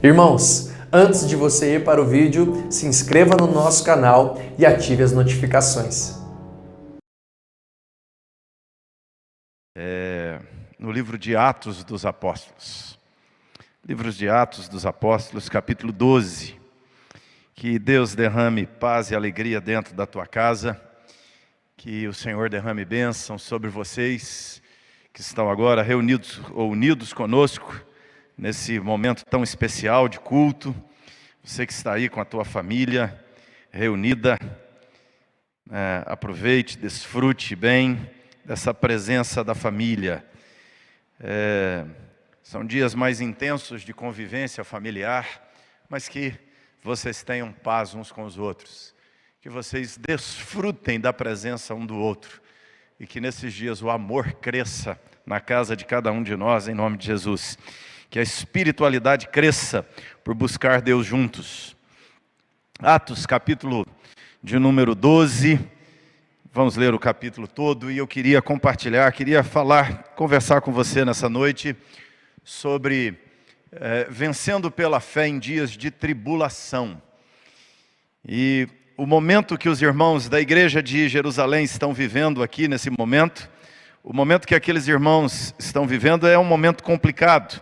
Irmãos, antes de você ir para o vídeo, se inscreva no nosso canal e ative as notificações. No livro de Atos dos Apóstolos. Livros de Atos dos Apóstolos, capítulo 12. Que Deus derrame paz e alegria dentro da tua casa. Que o Senhor derrame bênção sobre vocês que estão agora reunidos ou unidos conosco nesse momento tão especial de culto. Você que está aí com a tua família reunida, aproveite, desfrute bem dessa presença da família. São dias mais intensos de convivência familiar, mas que vocês tenham paz uns com os outros, que vocês desfrutem da presença um do outro, e que nesses dias o amor cresça na casa de cada um de nós, em nome de Jesus. Que a espiritualidade cresça por buscar Deus juntos. Atos, capítulo de número 12, vamos ler o capítulo todo, e eu queria compartilhar, conversar com você nessa noite sobre vencendo pela fé em dias de tribulação. E o momento que os irmãos da igreja de Jerusalém estão vivendo aqui nesse momento, o momento que aqueles irmãos estão vivendo é um momento complicado.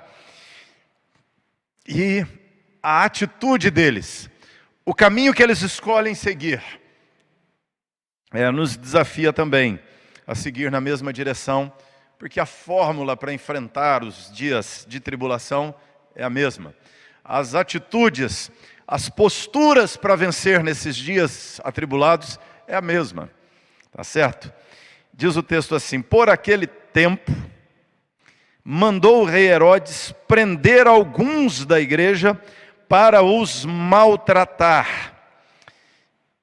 E a atitude deles, o caminho que eles escolhem seguir, nos desafia também a seguir na mesma direção, porque a fórmula para enfrentar os dias de tribulação é a mesma. As atitudes, as posturas para vencer nesses dias atribulados é a mesma, tá certo? Diz o texto assim: por aquele tempo, mandou o rei Herodes prender alguns da igreja para os maltratar.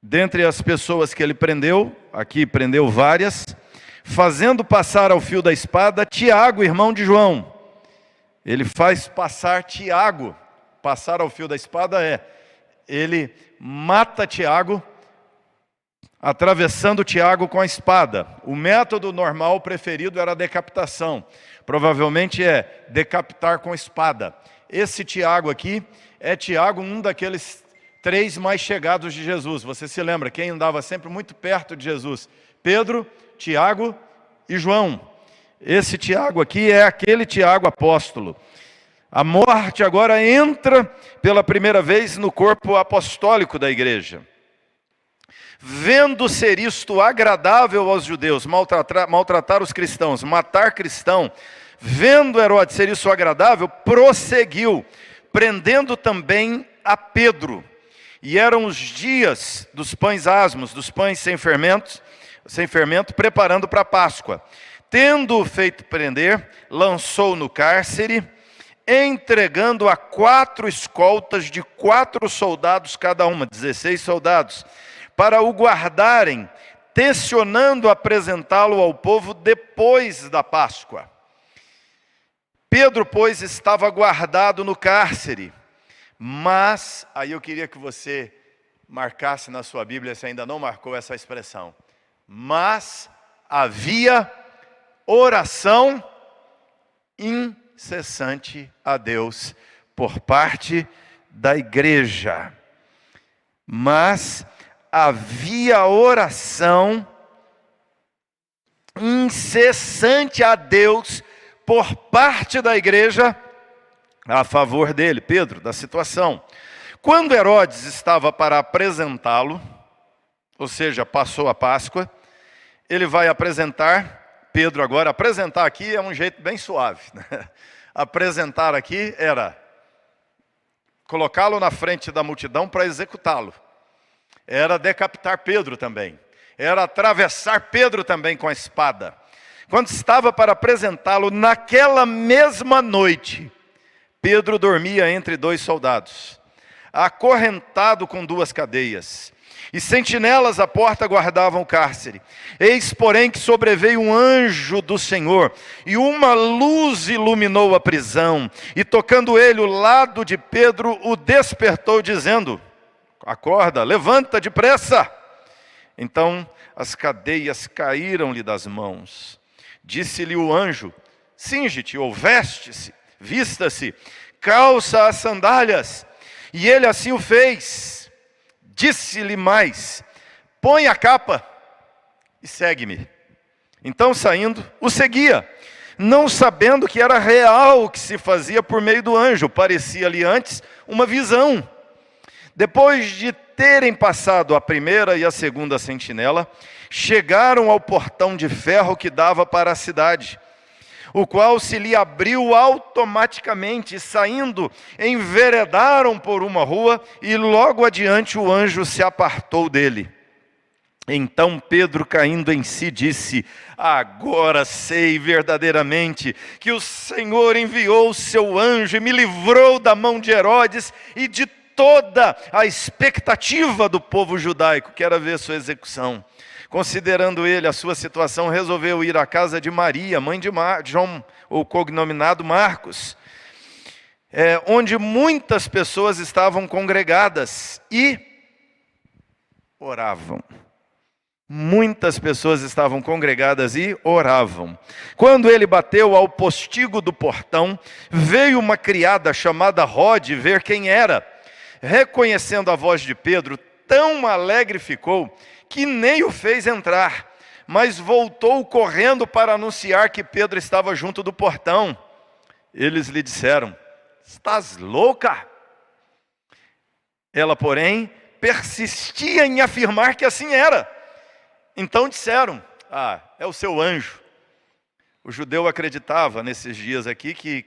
Dentre as pessoas que ele prendeu, aqui prendeu várias, fazendo passar ao fio da espada Tiago, irmão de João. Ele faz passar Tiago, passar ao fio da espada ele mata Tiago, atravessando Tiago com a espada. O método normal preferido era a decapitação. Provavelmente é decapitar com espada. Esse Tiago aqui é Tiago, um daqueles 3 mais chegados de Jesus. Você se lembra, quem andava sempre muito perto de Jesus? Pedro, Tiago e João. Esse Tiago aqui é aquele Tiago apóstolo. A morte agora entra pela primeira vez no corpo apostólico da igreja. Vendo ser isto agradável aos judeus, maltratar os cristãos, matar cristão, vendo Herodes ser isso agradável, prosseguiu, prendendo também a Pedro. E eram os dias dos pães asmos, dos pães sem fermento, preparando para a Páscoa. Tendo-o feito prender, lançou no cárcere, entregando a 4 escoltas de 4 soldados cada uma, 16 soldados, para o guardarem, tencionando apresentá-lo ao povo depois da Páscoa. Pedro, pois, estava guardado no cárcere, mas, aí eu queria que você marcasse na sua Bíblia, se ainda não marcou essa expressão, mas havia oração incessante a Deus por parte da igreja. Mas havia oração incessante a Deus por parte da igreja a favor dele, Pedro, da situação. Quando Herodes estava para apresentá-lo, ou seja, passou a Páscoa, ele vai apresentar Pedro agora. Apresentar aqui é um jeito bem suave, né? Apresentar aqui era colocá-lo na frente da multidão para executá-lo. Era decapitar Pedro também. Era atravessar Pedro também com a espada. Quando estava para apresentá-lo, naquela mesma noite, Pedro dormia entre 2 soldados, acorrentado com 2 cadeias. E sentinelas à porta guardavam o cárcere. Eis, porém, que sobreveio um anjo do Senhor, e uma luz iluminou a prisão. E tocando ele o lado de Pedro, o despertou, dizendo: acorda, levanta depressa. Então as cadeias caíram-lhe das mãos. Disse-lhe o anjo: cinge-te ou veste-se, vista-se. calça as sandálias. E ele assim o fez. Disse-lhe mais: põe a capa e segue-me. Então, saindo, o seguia, não sabendo que era real o que se fazia por meio do anjo. Parecia-lhe antes uma visão. Depois de terem passado a primeira e a segunda sentinela, chegaram ao portão de ferro que dava para a cidade, o qual se lhe abriu automaticamente, e saindo, enveredaram por uma rua, e logo adiante o anjo se apartou dele. Então Pedro, caindo em si, disse: agora sei verdadeiramente que o Senhor enviou o seu anjo e me livrou da mão de Herodes e de toda a expectativa do povo judaico, que era ver sua execução. Considerando ele a sua situação, resolveu ir à casa de Maria, mãe de João, o cognominado Marcos, onde muitas pessoas estavam congregadas e oravam. Muitas pessoas estavam congregadas e oravam. Quando ele bateu ao postigo do portão, veio uma criada chamada Rode ver quem era. Reconhecendo a voz de Pedro, tão alegre ficou que nem o fez entrar, mas voltou correndo para anunciar que Pedro estava junto do portão. Eles lhe disseram: estás louca? Ela, porém, persistia em afirmar que assim era. Então disseram: é o seu anjo. O judeu acreditava nesses dias aqui que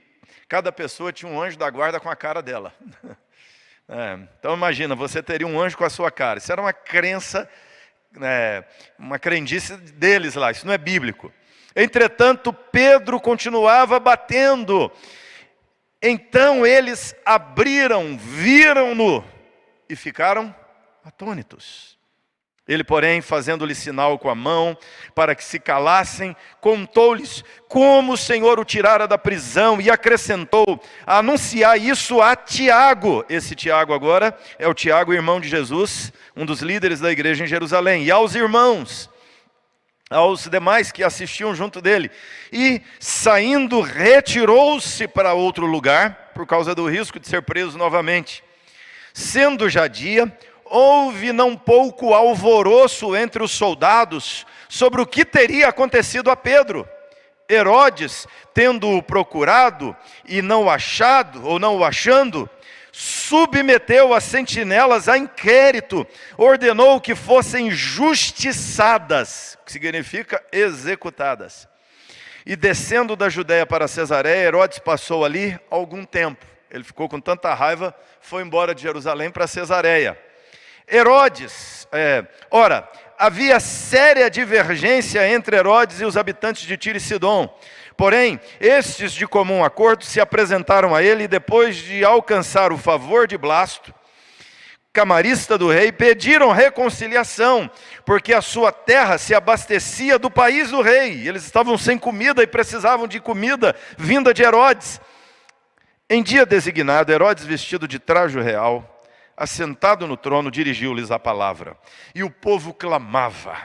cada pessoa tinha um anjo da guarda com a cara dela. Então imagina, você teria um anjo com a sua cara. Isso era uma crença, uma crendice deles lá, isso não é bíblico. Entretanto, Pedro continuava batendo. Então eles abriram, viram-no e ficaram atônitos. Ele, porém, fazendo-lhe sinal com a mão, para que se calassem, contou-lhes como o Senhor o tirara da prisão, e acrescentou a anunciar isso a Tiago. Esse Tiago agora é o Tiago, irmão de Jesus, um dos líderes da igreja em Jerusalém, e aos irmãos, aos demais que assistiam junto dele. E, saindo, retirou-se para outro lugar, por causa do risco de ser preso novamente. Sendo já dia, houve não pouco alvoroço entre os soldados sobre o que teria acontecido a Pedro. Herodes, tendo-o procurado e não o achando, submeteu as sentinelas a inquérito, ordenou que fossem justiçadas, que significa executadas. E descendo da Judéia para Cesareia, Herodes passou ali algum tempo. Ele ficou com tanta raiva, foi embora de Jerusalém para Cesareia. Herodes, havia séria divergência entre Herodes e os habitantes de Tiro e Sidom. Porém, estes de comum acordo se apresentaram a ele e depois de alcançar o favor de Blasto, camarista do rei, pediram reconciliação, porque a sua terra se abastecia do país do rei. Eles estavam sem comida e precisavam de comida vinda de Herodes. Em dia designado, Herodes, vestido de trajo real, assentado no trono, dirigiu-lhes a palavra. E o povo clamava: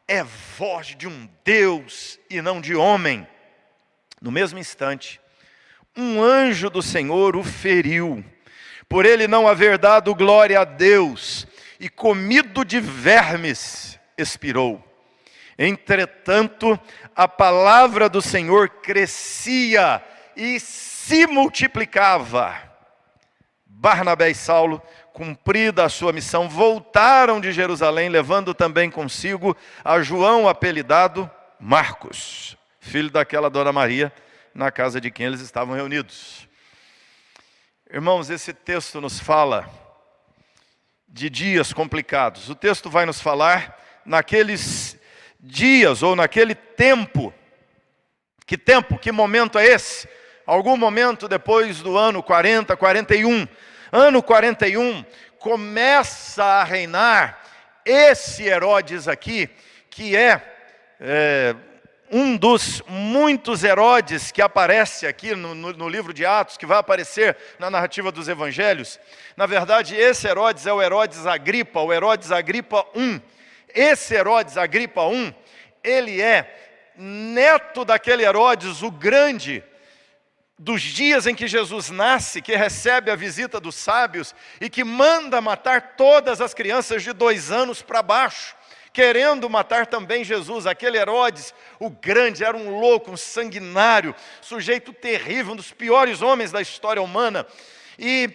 é voz de um Deus e não de homem. No mesmo instante, um anjo do Senhor o feriu, por ele não haver dado glória a Deus, e comido de vermes, expirou. Entretanto, a palavra do Senhor crescia e se multiplicava. Barnabé e Saulo, cumprida a sua missão, voltaram de Jerusalém, levando também consigo a João, apelidado Marcos, filho daquela Dona Maria, na casa de quem eles estavam reunidos. Irmãos, esse texto nos fala de dias complicados. O texto vai nos falar naqueles dias, ou naquele tempo. Que tempo, que momento é esse? Algum momento depois do ano 40, 41. Ano 41, começa a reinar esse Herodes aqui, que é um dos muitos Herodes que aparece aqui no livro de Atos, que vai aparecer na narrativa dos evangelhos. Na verdade, esse Herodes é o Herodes Agripa I. Esse Herodes Agripa I, ele é neto daquele Herodes o Grande, dos dias em que Jesus nasce, que recebe a visita dos sábios e que manda matar todas as crianças de 2 anos para baixo, querendo matar também Jesus. Aquele Herodes, o grande, era um louco, um sanguinário, sujeito terrível, um dos piores homens da história humana. E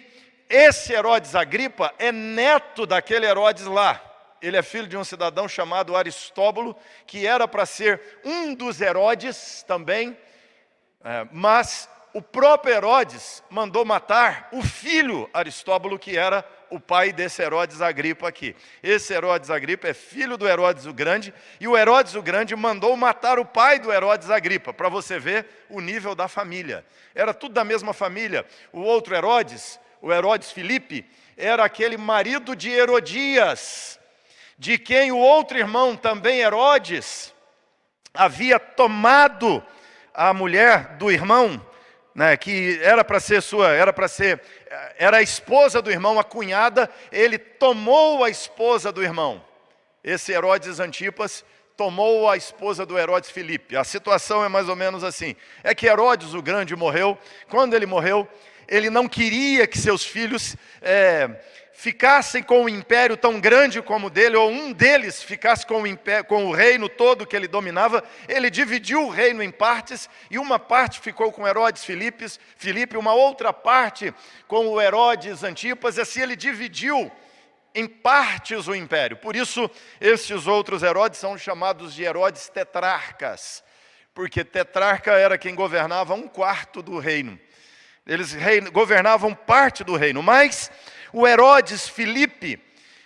esse Herodes Agripa é neto daquele Herodes lá. Ele é filho de um cidadão chamado Aristóbulo, que era para ser um dos Herodes também, mas o próprio Herodes mandou matar o filho Aristóbulo, que era o pai desse Herodes Agripa aqui. Esse Herodes Agripa é filho do Herodes o Grande, e o Herodes o Grande mandou matar o pai do Herodes Agripa, para você ver o nível da família. Era tudo da mesma família. O outro Herodes, o Herodes Filipe, era aquele marido de Herodias, de quem o outro irmão, também Herodes, havia tomado a mulher do irmão, né, que era a esposa do irmão, a cunhada. Ele tomou a esposa do irmão. Esse Herodes Antipas tomou a esposa do Herodes Filipe. A situação é mais ou menos assim. É que Herodes o Grande morreu. Quando ele morreu, ele não queria que seus filhos ficassem com um império tão grande como o dele, ou um deles ficasse com o reino todo que ele dominava. Ele dividiu o reino em partes, e uma parte ficou com Herodes Filipe, uma outra parte com o Herodes Antipas, e assim ele dividiu em partes o império. Por isso, estes outros Herodes são chamados de Herodes tetrarcas, porque tetrarca era quem governava 1/4 do reino. Eles governavam parte do reino, mas o Herodes Filipe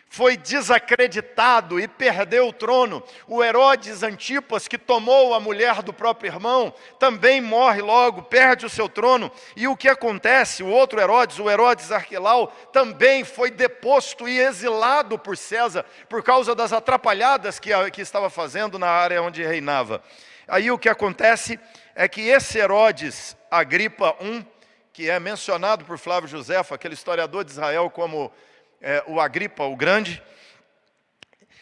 foi desacreditado e perdeu o trono. O Herodes Antipas, que tomou a mulher do próprio irmão, também morre logo, perde o seu trono. E o que acontece? O outro Herodes, o Herodes Arquelau, também foi deposto e exilado por César, por causa das atrapalhadas que estava fazendo na área onde reinava. Aí o que acontece é que esse Herodes Agripa I, que é mencionado por Flávio Josefo, aquele historiador de Israel, como o Agripa o Grande,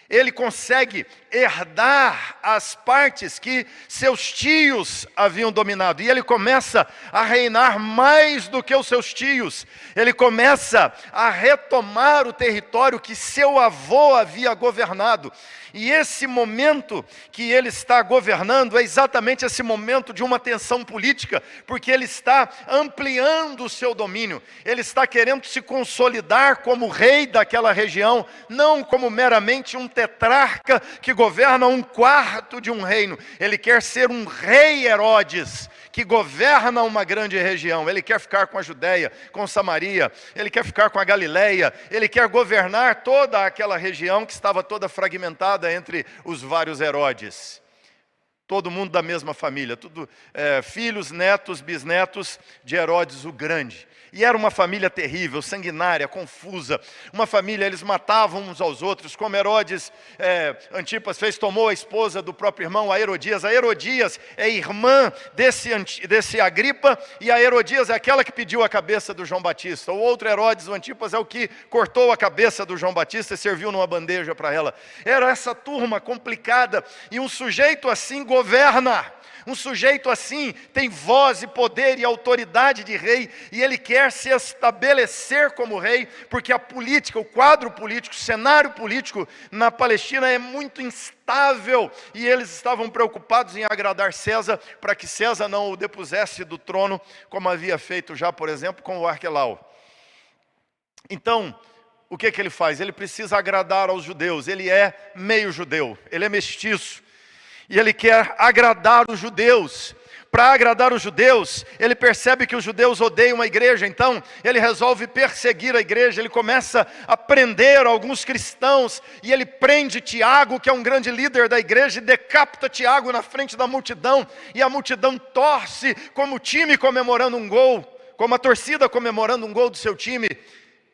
ele consegue herdar as partes que seus tios haviam dominado. E ele começa a reinar mais do que os seus tios. Ele começa a retomar o território que seu avô havia governado. E esse momento que ele está governando é exatamente esse momento de uma tensão política, porque ele está ampliando o seu domínio. Ele está querendo se consolidar como rei daquela região, não como meramente um tetrarca que governa 1/4 de um reino. Ele quer ser um rei Herodes, que governa uma grande região. Ele quer ficar com a Judéia, com Samaria, ele quer ficar com a Galileia, ele quer governar toda aquela região que estava toda fragmentada entre os vários Herodes. Todo mundo da mesma família, tudo filhos, netos, bisnetos de Herodes o Grande. E era uma família terrível, sanguinária, confusa. Uma família, eles matavam uns aos outros, como Herodes Antipas fez, tomou a esposa do próprio irmão, a Herodias. A Herodias é irmã desse Agripa, e a Herodias é aquela que pediu a cabeça do João Batista. O outro Herodes, o Antipas, é o que cortou a cabeça do João Batista e serviu numa bandeja para ela. Era essa turma complicada, e um sujeito assim governa. Um sujeito assim tem voz e poder e autoridade de rei, e ele quer se estabelecer como rei, porque a política, o quadro político, o cenário político na Palestina é muito instável, e eles estavam preocupados em agradar César, para que César não o depusesse do trono, como havia feito já, por exemplo, com o Arquelau. Então, o que ele faz? Ele precisa agradar aos judeus. Ele é meio judeu, ele é mestiço, e ele quer agradar os judeus. Para agradar os judeus, ele percebe que os judeus odeiam a igreja, então ele resolve perseguir a igreja. Ele começa a prender alguns cristãos, e ele prende Tiago, que é um grande líder da igreja, e decapita Tiago na frente da multidão, e a multidão torce como o time comemorando um gol, como a torcida comemorando um gol do seu time,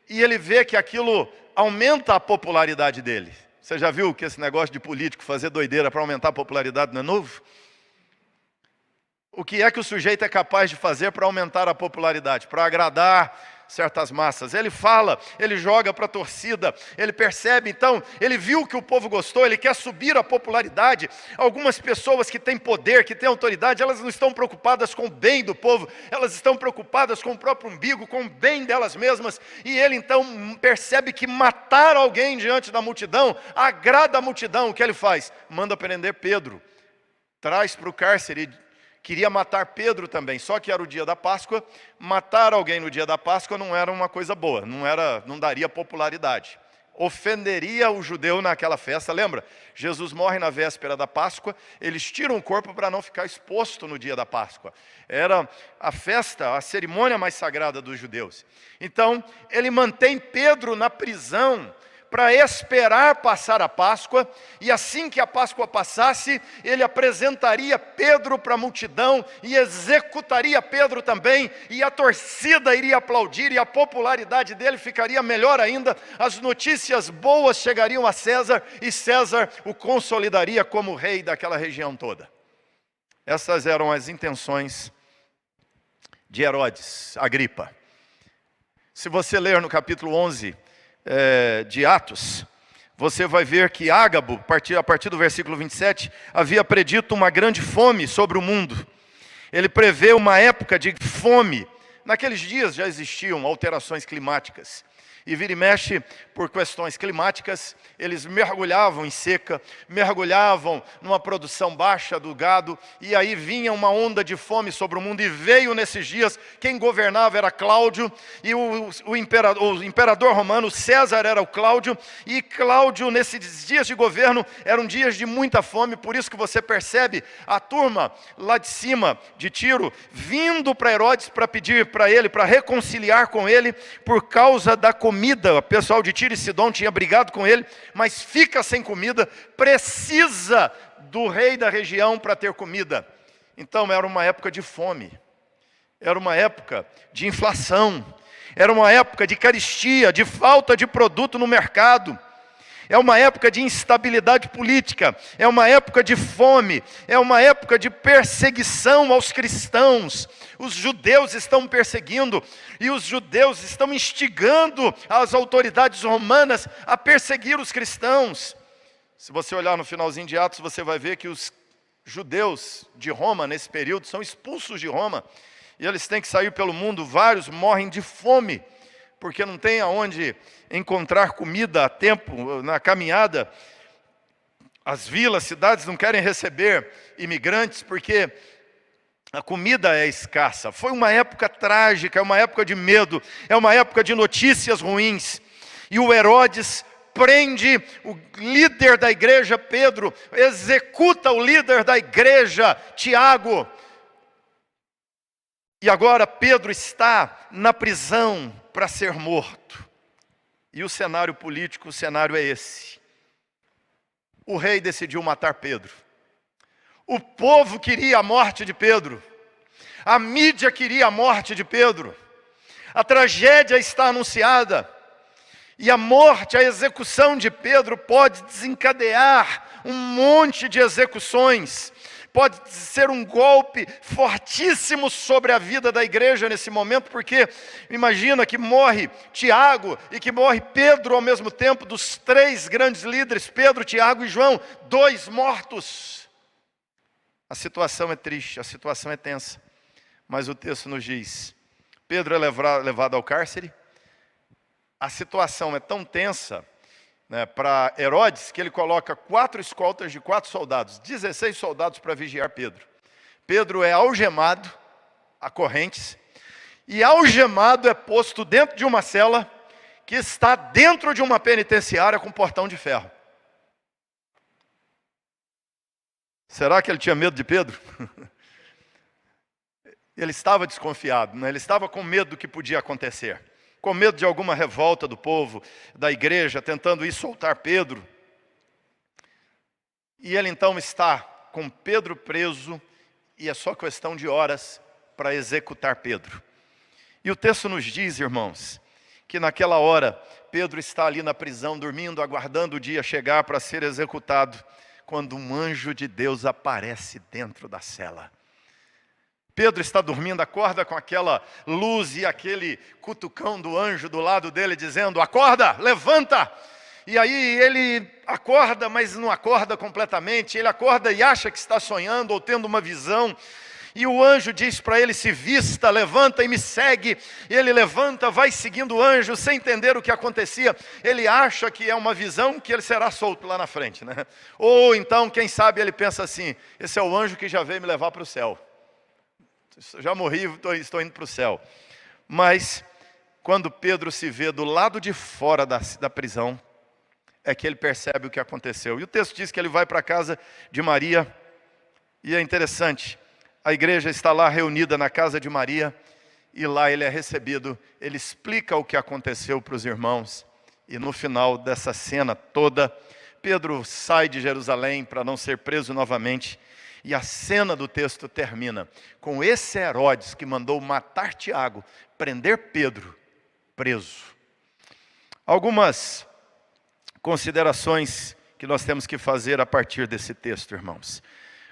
e ele vê que aquilo aumenta a popularidade dele. Você já viu que esse negócio de político fazer doideira para aumentar a popularidade não é novo? O que é que o sujeito é capaz de fazer para aumentar a popularidade, para agradar certas massas. Ele fala, ele joga para a torcida, ele percebe, então, ele viu que o povo gostou, ele quer subir a popularidade. Algumas pessoas que têm poder, que têm autoridade, elas não estão preocupadas com o bem do povo, elas estão preocupadas com o próprio umbigo, com o bem delas mesmas. E ele então percebe que matar alguém diante da multidão agrada a multidão. O que ele faz? Manda prender Pedro, traz para o cárcere. Queria matar Pedro também, só que era o dia da Páscoa. Matar alguém no dia da Páscoa não era uma coisa boa, não daria popularidade. Ofenderia o judeu naquela festa. Lembra? Jesus morre na véspera da Páscoa, eles tiram o corpo para não ficar exposto no dia da Páscoa. Era a festa, a cerimônia mais sagrada dos judeus. Então, ele mantém Pedro na prisão para esperar passar a Páscoa, e assim que a Páscoa passasse, ele apresentaria Pedro para a multidão e executaria Pedro também, e a torcida iria aplaudir, e a popularidade dele ficaria melhor ainda, as notícias boas chegariam a César, e César o consolidaria como rei daquela região toda. Essas eram as intenções de Herodes Agripa. Se você ler no capítulo 11, de Atos, você vai ver que Ágabo, a partir do versículo 27, havia predito uma grande fome sobre o mundo. Ele prevê uma época de fome. Naqueles dias já existiam alterações climáticas. E vira e mexe, por questões climáticas, eles mergulhavam em seca, mergulhavam numa produção baixa do gado, e aí vinha uma onda de fome sobre o mundo, e veio nesses dias, quem governava era Cláudio, e o imperador romano, César, era o Cláudio, e Cláudio, nesses dias de governo, eram dias de muita fome. Por isso que você percebe a turma lá de cima, de Tiro, vindo para Herodes para pedir para ele, para reconciliar com ele, por causa da comida. O pessoal de Tiro e Sidom tinha brigado com ele, mas fica sem comida, precisa do rei da região para ter comida. Então era uma época de fome, era uma época de inflação, era uma época de carestia, de falta de produto no mercado. É uma época de instabilidade política, é uma época de fome, é uma época de perseguição aos cristãos. Os judeus estão perseguindo, e os judeus estão instigando as autoridades romanas a perseguir os cristãos. Se você olhar no finalzinho de Atos, você vai ver que os judeus de Roma, nesse período, são expulsos de Roma, e eles têm que sair pelo mundo. Vários morrem de fome, porque não tem aonde encontrar comida a tempo, na caminhada. As vilas, cidades não querem receber imigrantes, porque a comida é escassa. Foi uma época trágica, é uma época de medo, é uma época de notícias ruins. E o Herodes prende o líder da igreja, Pedro, executa o líder da igreja, Tiago. E agora Pedro está na prisão para ser morto. E o cenário político, o cenário é esse. O rei decidiu matar Pedro. O povo queria a morte de Pedro. A mídia queria a morte de Pedro. A tragédia está anunciada. E a morte, a execução de Pedro pode desencadear um monte de execuções. Pode ser um golpe fortíssimo sobre a vida da igreja nesse momento, porque imagina que morre Tiago e que morre Pedro ao mesmo tempo, dos três grandes líderes, Pedro, Tiago e João, 2 mortos. A situação é triste, a situação é tensa, mas o texto nos diz, Pedro é levado ao cárcere. A situação é tão tensa, para Herodes, que ele coloca 4 escoltas de 4 soldados, 16 soldados para vigiar Pedro. Pedro é algemado a correntes, e algemado é posto dentro de uma cela, que está dentro de uma penitenciária com portão de ferro. Será que ele tinha medo de Pedro? Ele estava desconfiado, ele estava com medo do que podia acontecer. Com medo de alguma revolta do povo, da igreja, tentando ir soltar Pedro. E ele então está com Pedro preso, e é só questão de horas para executar Pedro. E o texto nos diz, irmãos, que naquela hora, Pedro está ali na prisão, dormindo, aguardando o dia chegar para ser executado, quando um anjo de Deus aparece dentro da cela. Pedro está dormindo, acorda com aquela luz e aquele cutucão do anjo do lado dele dizendo: acorda, levanta. E aí ele acorda, mas não acorda completamente. Ele acorda e acha que está sonhando ou tendo uma visão. E o anjo diz para ele: se vista, levanta e me segue. E ele levanta, vai seguindo o anjo, sem entender o que acontecia. Ele acha que é uma visão, que ele será solto lá na frente, né? Ou então, quem sabe, ele pensa assim: esse é o anjo que já veio me levar para o céu. Já morri, estou indo para o céu. Mas, quando Pedro se vê do lado de fora da prisão, é que ele percebe o que aconteceu. E o texto diz que ele vai para a casa de Maria. E é interessante, a igreja está lá reunida na casa de Maria, e lá ele é recebido, ele explica o que aconteceu para os irmãos, e no final dessa cena toda, Pedro sai de Jerusalém para não ser preso novamente, e a cena do texto termina com esse Herodes que mandou matar Tiago, prender Pedro, preso. Algumas considerações que nós temos que fazer a partir desse texto, irmãos.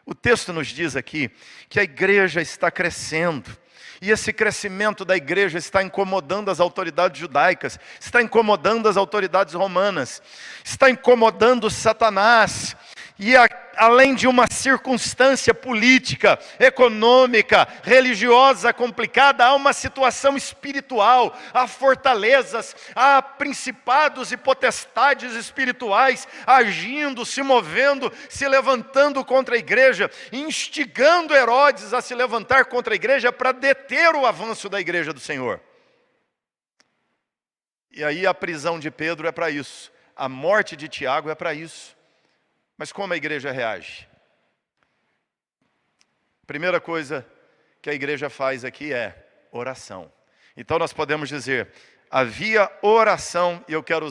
O texto nos diz aqui que a igreja está crescendo, e esse crescimento da igreja está incomodando as autoridades judaicas, está incomodando as autoridades romanas, está incomodando Satanás. E além de uma circunstância política, econômica, religiosa complicada, há uma situação espiritual, há fortalezas, há principados e potestades espirituais agindo, se movendo, se levantando contra a igreja, instigando Herodes a se levantar contra a igreja para deter o avanço da igreja do Senhor. E aí a prisão de Pedro é para isso, a morte de Tiago é para isso. Mas como a igreja reage? Primeira coisa que a igreja faz aqui é oração. Então nós podemos dizer, havia oração, e eu quero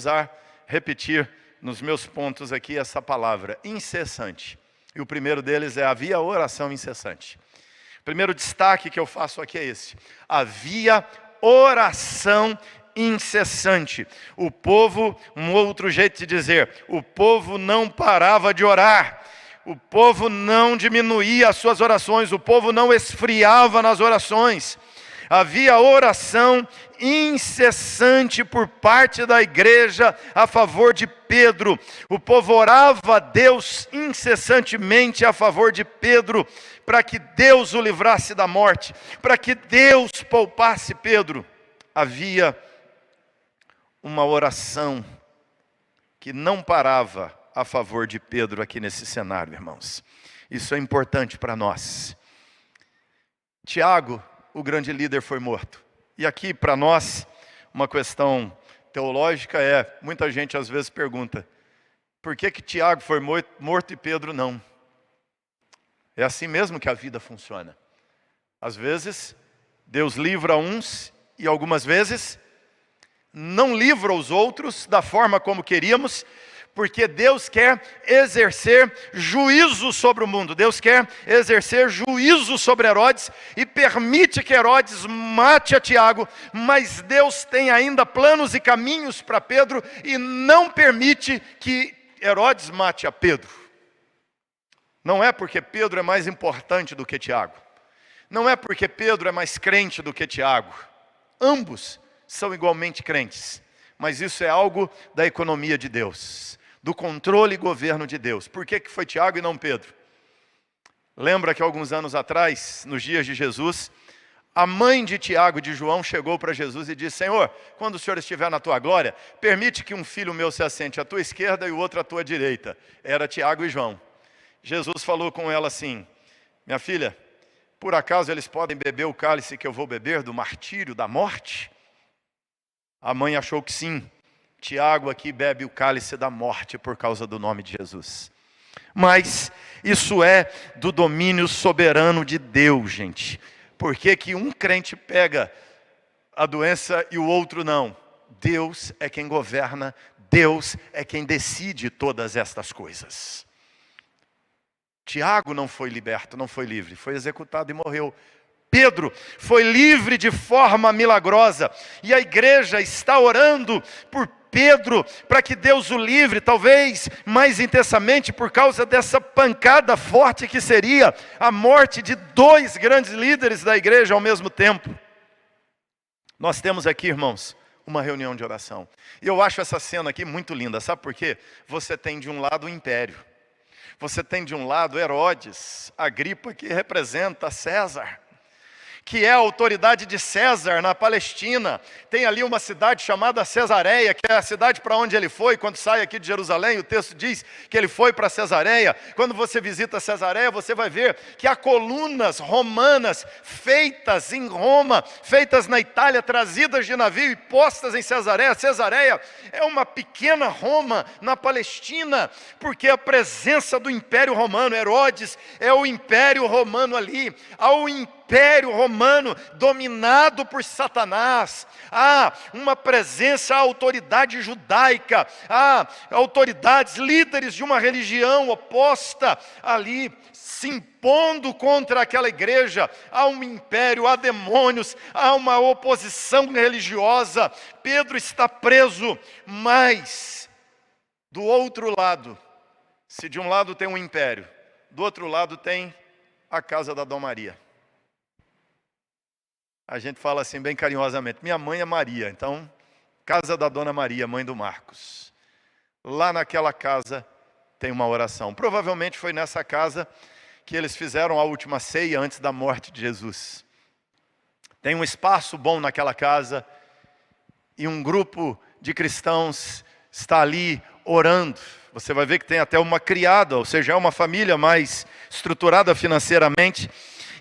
repetir nos meus pontos aqui essa palavra, incessante. E o primeiro deles é, havia oração incessante. O primeiro destaque que eu faço aqui é esse: havia oração incessante. O povo, um outro jeito de dizer, o povo não parava de orar, o povo não diminuía as suas orações, o povo não esfriava nas orações. Havia oração incessante por parte da igreja a favor de Pedro. O povo orava a Deus incessantemente a favor de Pedro, para que Deus o livrasse da morte, para que Deus poupasse Pedro. Havia uma oração que não parava a favor de Pedro aqui nesse cenário, irmãos. Isso é importante para nós. Tiago, o grande líder, foi morto. E aqui para nós, uma questão teológica é, muita gente às vezes pergunta, por que Tiago foi morto e Pedro não? É assim mesmo que a vida funciona. Às vezes, Deus livra uns e algumas vezes não livra os outros da forma como queríamos, porque Deus quer exercer juízo sobre o mundo. Deus quer exercer juízo sobre Herodes e permite que Herodes mate a Tiago, mas Deus tem ainda planos e caminhos para Pedro e não permite que Herodes mate a Pedro. Não é porque Pedro é mais importante do que Tiago. Não é porque Pedro é mais crente do que Tiago. Ambos são igualmente crentes, mas isso é algo da economia de Deus, do controle e governo de Deus. Por que foi Tiago e não Pedro? Lembra que alguns anos atrás, nos dias de Jesus, a mãe de Tiago e de João chegou para Jesus e disse: Senhor, quando o Senhor estiver na tua glória, permite que um filho meu se assente à tua esquerda e o outro à tua direita. Era Tiago e João. Jesus falou com ela assim: minha filha, por acaso eles podem beber o cálice que eu vou beber, do martírio, da morte? A mãe achou que sim. Tiago aqui bebe o cálice da morte por causa do nome de Jesus. Mas isso é do domínio soberano de Deus, gente. Por que que um crente pega a doença e o outro não? Deus é quem governa, Deus é quem decide todas estas coisas. Tiago não foi liberto, não foi livre, foi executado e morreu. Pedro foi livre de forma milagrosa, e a igreja está orando por Pedro, para que Deus o livre, talvez mais intensamente por causa dessa pancada forte que seria a morte de 2 grandes líderes da igreja ao mesmo tempo. Nós temos aqui, irmãos, uma reunião de oração. E eu acho essa cena aqui muito linda, sabe por quê? Você tem de um lado o império. Você tem de um lado Herodes, Agripa, que representa César, que é a autoridade de César na Palestina. Tem ali uma cidade chamada Cesareia, que é a cidade para onde ele foi quando sai aqui de Jerusalém. O texto diz que ele foi para Cesareia. Quando você visita Cesareia, você vai ver que há colunas romanas feitas em Roma, feitas na Itália, trazidas de navio e postas em Cesareia. Cesareia é uma pequena Roma na Palestina, porque a presença do Império Romano, Herodes é o Império Romano ali, ao Império Romano dominado por Satanás. Há uma presença, a autoridade judaica, há autoridades, líderes de uma religião oposta ali, se impondo contra aquela igreja. Há um império, há demônios, há uma oposição religiosa. Pedro está preso, mas do outro lado, se de um lado tem um império, do outro lado tem a casa da Dona Maria. A gente fala assim bem carinhosamente, minha mãe é Maria, então, casa da Dona Maria, mãe do Marcos. Lá naquela casa tem uma oração. Provavelmente foi nessa casa que eles fizeram a última ceia antes da morte de Jesus. Tem um espaço bom naquela casa e um grupo de cristãos está ali orando. Você vai ver que tem até uma criada, ou seja, é uma família mais estruturada financeiramente.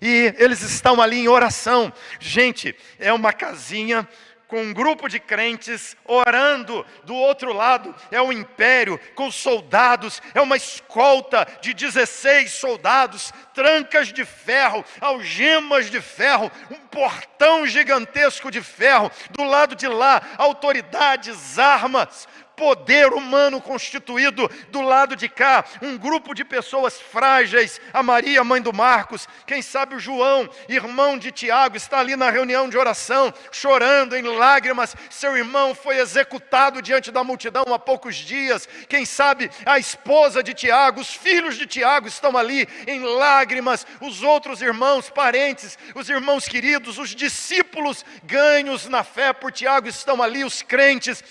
E eles estão ali em oração. Gente, é uma casinha com um grupo de crentes orando. Do outro lado é o império com soldados. É uma escolta de 16 soldados, trancas de ferro, algemas de ferro, um portão gigantesco de ferro. Do lado de lá, autoridades, armas, poder humano constituído. Do lado de cá, um grupo de pessoas frágeis. A Maria, mãe do Marcos, quem sabe o João, irmão de Tiago, está ali na reunião de oração, chorando em lágrimas. Seu irmão foi executado diante da multidão há poucos dias. Quem sabe a esposa de Tiago, os filhos de Tiago estão ali em lágrimas. Os outros irmãos, parentes, os irmãos queridos, os discípulos ganhos na fé por Tiago estão ali. Os crentes,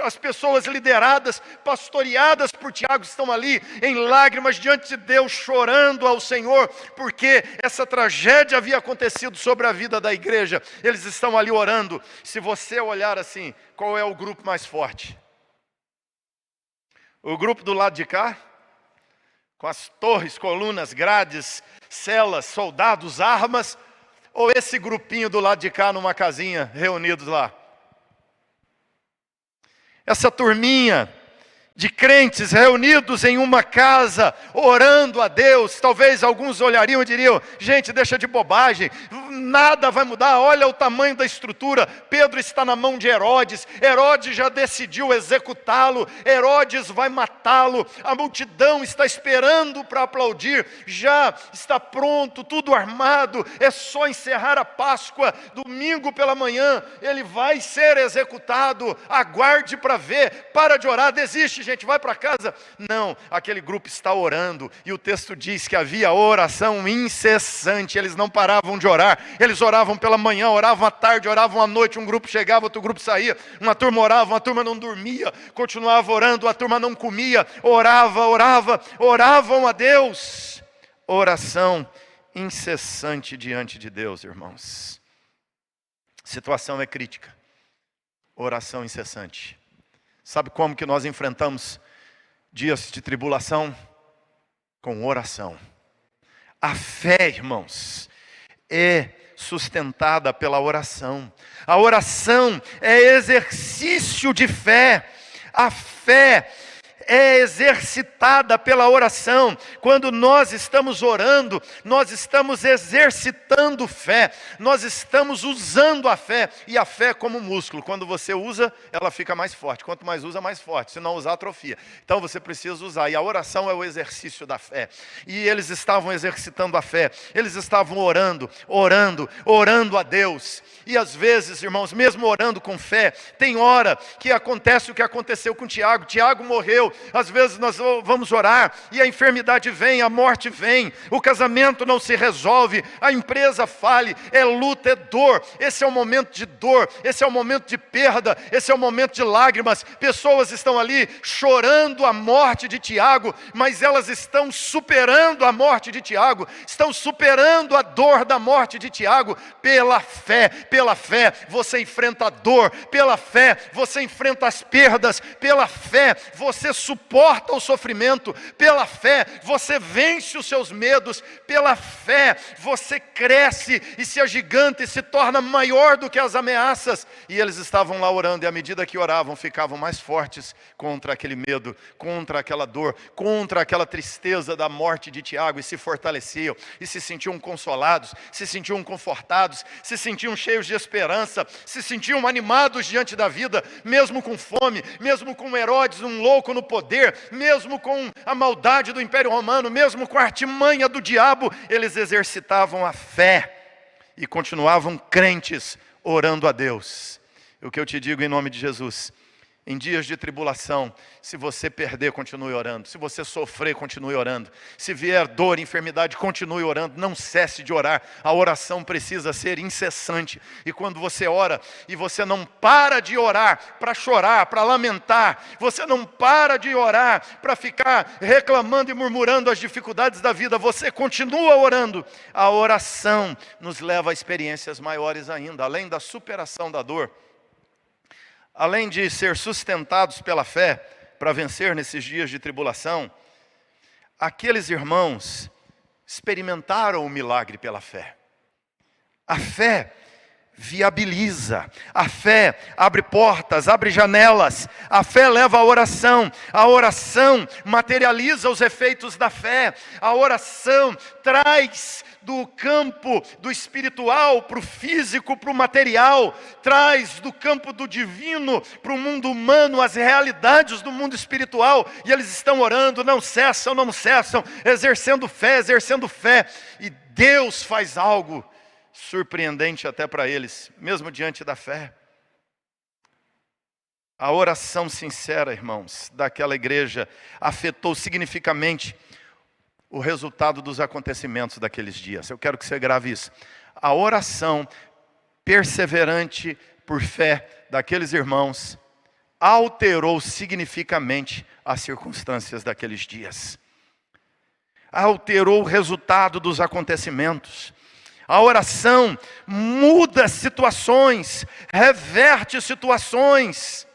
as pessoas lideradas, pastoreadas por Tiago, estão ali em lágrimas diante de Deus, chorando ao Senhor, porque essa tragédia havia acontecido sobre a vida da igreja. Eles estão ali orando. Se você olhar assim, qual é o grupo mais forte? O grupo do lado de cá, com as torres, colunas, grades, celas, soldados, armas, ou esse grupinho do lado de cá numa casinha, reunidos lá? Essa turminha de crentes reunidos em uma casa, orando a Deus. Talvez alguns olhariam e diriam, gente, deixa de bobagem, nada vai mudar, olha o tamanho da estrutura. Pedro está na mão de Herodes, Herodes já decidiu executá-lo, Herodes vai matá-lo, a multidão está esperando para aplaudir, já está pronto, tudo armado, é só encerrar a Páscoa, domingo pela manhã, ele vai ser executado, aguarde para ver, para de orar, desiste, gente, vai para casa. Não, aquele grupo está orando, e o texto diz que havia oração incessante, eles não paravam de orar, eles oravam pela manhã, oravam à tarde, oravam à noite, um grupo chegava, outro grupo saía, uma turma orava, uma turma não dormia, continuava orando, a turma não comia, oravam a Deus. Oração incessante diante de Deus, irmãos. Situação é crítica, oração incessante. Sabe como que nós enfrentamos dias de tribulação? Com oração. A fé, irmãos, é sustentada pela oração. A oração é exercício de fé. A fé é exercitada pela oração. Quando nós estamos orando, nós estamos exercitando fé, nós estamos usando a fé, e a fé é como músculo, quando você usa, ela fica mais forte, quanto mais usa, mais forte, se não usar, atrofia. Então você precisa usar, e a oração é o exercício da fé, e eles estavam exercitando a fé, eles estavam orando a Deus, e às vezes, irmãos, mesmo orando com fé, tem hora que acontece o que aconteceu com Tiago. Tiago morreu, às vezes nós vamos orar, e a enfermidade vem, a morte vem, o casamento não se resolve, a empresa fale, é luta, é dor, esse é o momento de dor, esse é o momento de perda, esse é o momento de lágrimas, pessoas estão ali chorando a morte de Tiago, mas elas estão superando a morte de Tiago, estão superando a dor da morte de Tiago, pela fé você enfrenta a dor, pela fé você enfrenta as perdas, pela fé você suporta o sofrimento, pela fé você vence os seus medos, pela fé você cresce e se agiganta e se torna maior do que as ameaças. E eles estavam lá orando, e à medida que oravam, ficavam mais fortes contra aquele medo, contra aquela dor, contra aquela tristeza da morte de Tiago, e se fortaleciam, e se sentiam consolados, se sentiam confortados, se sentiam cheios de esperança, se sentiam animados diante da vida, mesmo com fome, mesmo com Herodes, um louco no poder, mesmo com a maldade do Império Romano, mesmo com a artimanha do diabo, eles exercitavam a fé e continuavam crentes, orando a Deus. O que eu te digo em nome de Jesus: em dias de tribulação, se você perder, continue orando. Se você sofrer, continue orando. Se vier dor, enfermidade, continue orando. Não cesse de orar. A oração precisa ser incessante. E quando você ora, e você não para de orar para chorar, para lamentar, você não para de orar para ficar reclamando e murmurando as dificuldades da vida, você continua orando. A oração nos leva a experiências maiores ainda, além da superação da dor. Além de ser sustentados pela fé para vencer nesses dias de tribulação, aqueles irmãos experimentaram o milagre pela fé. A fé viabiliza, a fé abre portas, abre janelas, a fé leva à oração, a oração materializa os efeitos da fé, a oração traz do campo do espiritual para o físico, para o material, traz do campo do divino para o mundo humano as realidades do mundo espiritual, e eles estão orando, não cessam, exercendo fé, e Deus faz algo surpreendente até para eles, mesmo diante da fé. A oração sincera, irmãos, daquela igreja afetou significativamente o resultado dos acontecimentos daqueles dias. Eu quero que você grave isso. A oração perseverante por fé daqueles irmãos alterou significativamente as circunstâncias daqueles dias. Alterou o resultado dos acontecimentos. A oração muda situações, reverte situações.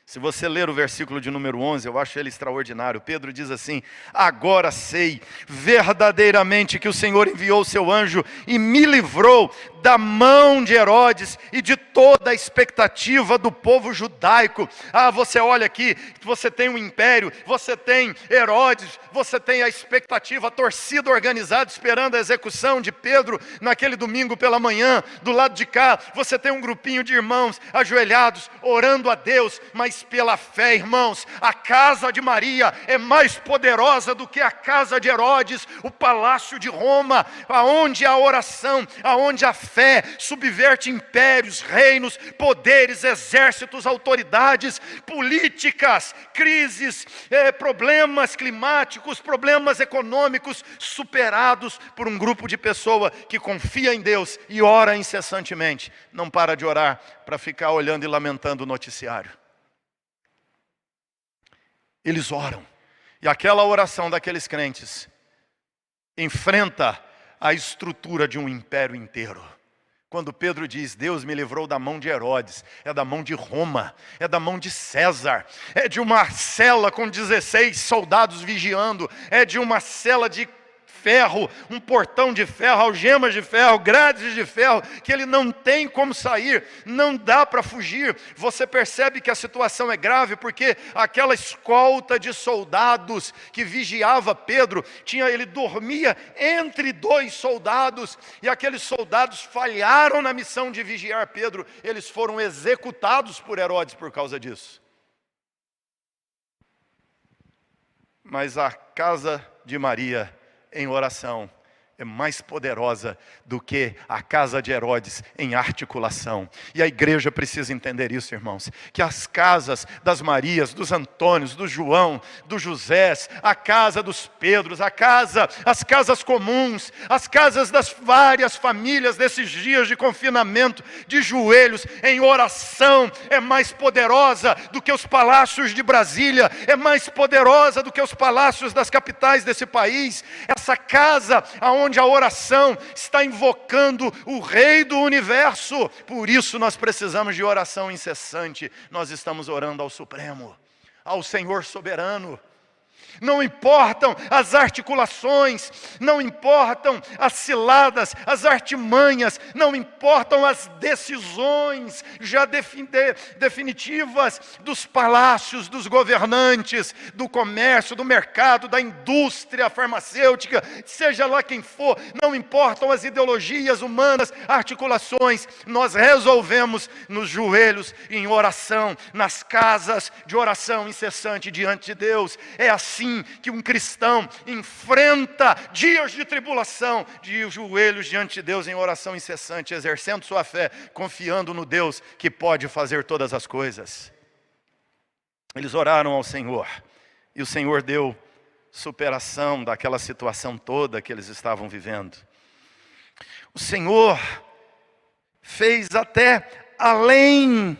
Se você ler o versículo de número 11, eu acho ele extraordinário. Pedro diz assim: agora sei verdadeiramente que o Senhor enviou o seu anjo e me livrou da mão de Herodes e de toda a expectativa do povo judaico. Você olha aqui, você tem um império, você tem Herodes, você tem a expectativa, a torcida organizada esperando a execução de Pedro naquele domingo pela manhã. Do lado de cá, você tem um grupinho de irmãos ajoelhados, orando a Deus, mas pela fé, irmãos, a casa de Maria é mais poderosa do que a casa de Herodes, o palácio de Roma, aonde a oração, aonde a fé subverte impérios, reinos, poderes, exércitos, autoridades, políticas, crises, problemas climáticos, problemas econômicos, superados por um grupo de pessoas que confia em Deus e ora incessantemente. Não para de orar para ficar olhando e lamentando o noticiário. Eles oram, e aquela oração daqueles crentes enfrenta a estrutura de um império inteiro. Quando Pedro diz: Deus me livrou da mão de Herodes, é da mão de Roma, é da mão de César, é de uma cela com 16 soldados vigiando, é de uma cela de ferro, um portão de ferro, algemas de ferro, grades de ferro, que ele não tem como sair, não dá para fugir. Você percebe que a situação é grave, porque aquela escolta de soldados que vigiava Pedro, ele dormia entre dois soldados, e aqueles soldados falharam na missão de vigiar Pedro, eles foram executados por Herodes por causa disso. Mas a casa de Maria em oração é mais poderosa do que a casa de Herodes em articulação. E a igreja precisa entender isso, irmãos. Que as casas das Marias, dos Antônios, do João, do Josés, a casa dos Pedros, as casas comuns, as casas das várias famílias nesses dias de confinamento, de joelhos, em oração, é mais poderosa do que os palácios de Brasília, é mais poderosa do que os palácios das capitais desse país. Essa casa onde a oração está invocando o Rei do Universo. Por isso nós precisamos de oração incessante. Nós estamos orando ao Supremo, ao Senhor soberano. Não importam as articulações, não importam as ciladas, as artimanhas, não importam as decisões já definitivas dos palácios, dos governantes, do comércio, do mercado, da indústria farmacêutica, seja lá quem for, não importam as ideologias humanas, articulações, nós resolvemos nos joelhos, em oração, nas casas de oração incessante diante de Deus. É assim que um cristão enfrenta dias de tribulação, de joelhos diante de Deus em oração incessante, exercendo sua fé, confiando no Deus que pode fazer todas as coisas. Eles oraram ao Senhor, e o Senhor deu superação daquela situação toda que eles estavam vivendo. O Senhor fez até além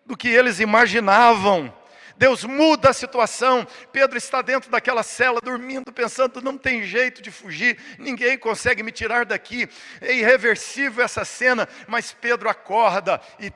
do que eles imaginavam. Deus muda a situação. Pedro está dentro daquela cela, dormindo, pensando, não tem jeito de fugir, ninguém consegue me tirar daqui. É irreversível essa cena, mas Pedro acorda e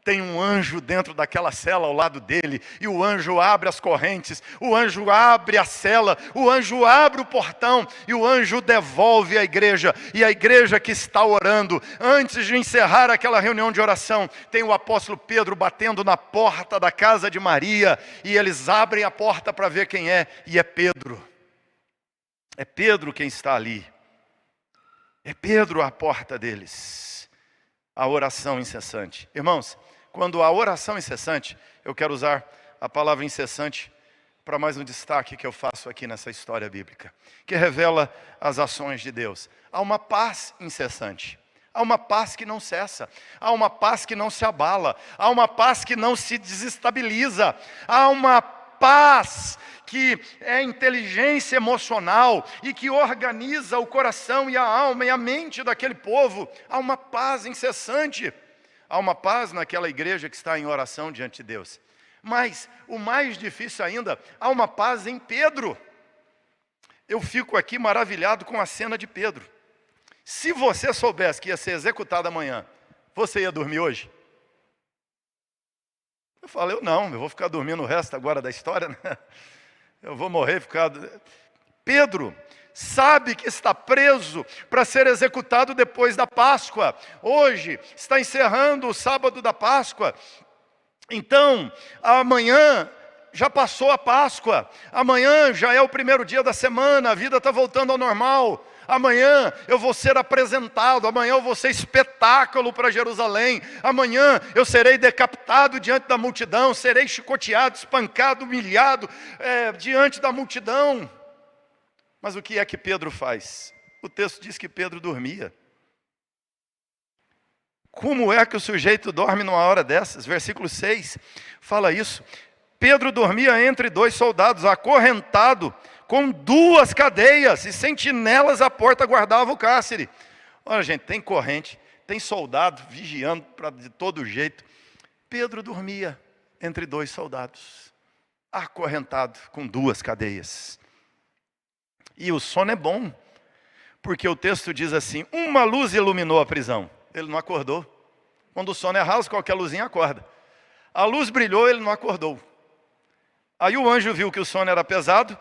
tem um anjo dentro daquela cela ao lado dele, e o anjo abre as correntes, o anjo abre a cela, o anjo abre o portão, e o anjo devolve a igreja, e a igreja que está orando, antes de encerrar aquela reunião de oração, tem o apóstolo Pedro batendo na porta da casa de Maria, e eles abrem a porta para ver quem é, e é Pedro. É Pedro quem está ali. É Pedro a porta deles. A oração incessante. Irmãos, quando a oração incessante, eu quero usar a palavra incessante para mais um destaque que eu faço aqui nessa história bíblica, que revela as ações de Deus. Há uma paz incessante, há uma paz que não cessa, há uma paz que não se abala, há uma paz que não se desestabiliza, há uma paz que é inteligência emocional e que organiza o coração e a alma e a mente daquele povo. Há uma paz incessante. Há uma paz naquela igreja que está em oração diante de Deus. Mas, o mais difícil ainda, há uma paz em Pedro. Eu fico aqui maravilhado com a cena de Pedro. Se você soubesse que ia ser executado amanhã, você ia dormir hoje? Eu falei, eu vou ficar dormindo o resto agora da história, né? Eu vou morrer e ficar... Pedro sabe que está preso para ser executado depois da Páscoa. Hoje está encerrando o sábado da Páscoa. Então, amanhã já passou a Páscoa. Amanhã já é o primeiro dia da semana, a vida está voltando ao normal. Amanhã eu vou ser apresentado, amanhã eu vou ser espetáculo para Jerusalém, amanhã eu serei decapitado diante da multidão, serei chicoteado, espancado, humilhado diante da multidão. Mas o que é que Pedro faz? O texto diz que Pedro dormia. Como é que o sujeito dorme numa hora dessas? Versículo 6 fala isso. Pedro dormia entre dois soldados, acorrentado, com 2 cadeias, e sentinelas à porta guardavam o cárcere. Olha, gente, tem corrente, tem soldado vigiando de todo jeito. Pedro dormia entre 2 soldados, acorrentado com 2 cadeias. E o sono é bom, porque o texto diz assim, uma luz iluminou a prisão. Ele não acordou. Quando o sono é raso, qualquer luzinha acorda. A luz brilhou, ele não acordou. Aí o anjo viu que o sono era pesado,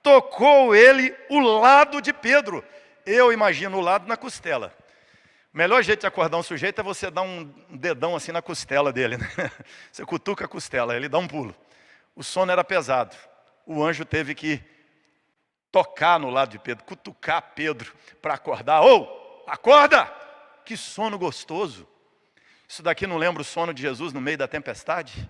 tocou ele o lado de Pedro. Eu imagino o lado na costela. O melhor jeito de acordar um sujeito é você dar um dedão assim na costela dele, né? Você cutuca a costela, ele dá um pulo. O sono era pesado. O anjo teve que tocar no lado de Pedro, cutucar Pedro para acordar. Ô, acorda! Que sono gostoso. Isso daqui não lembra o sono de Jesus no meio da tempestade?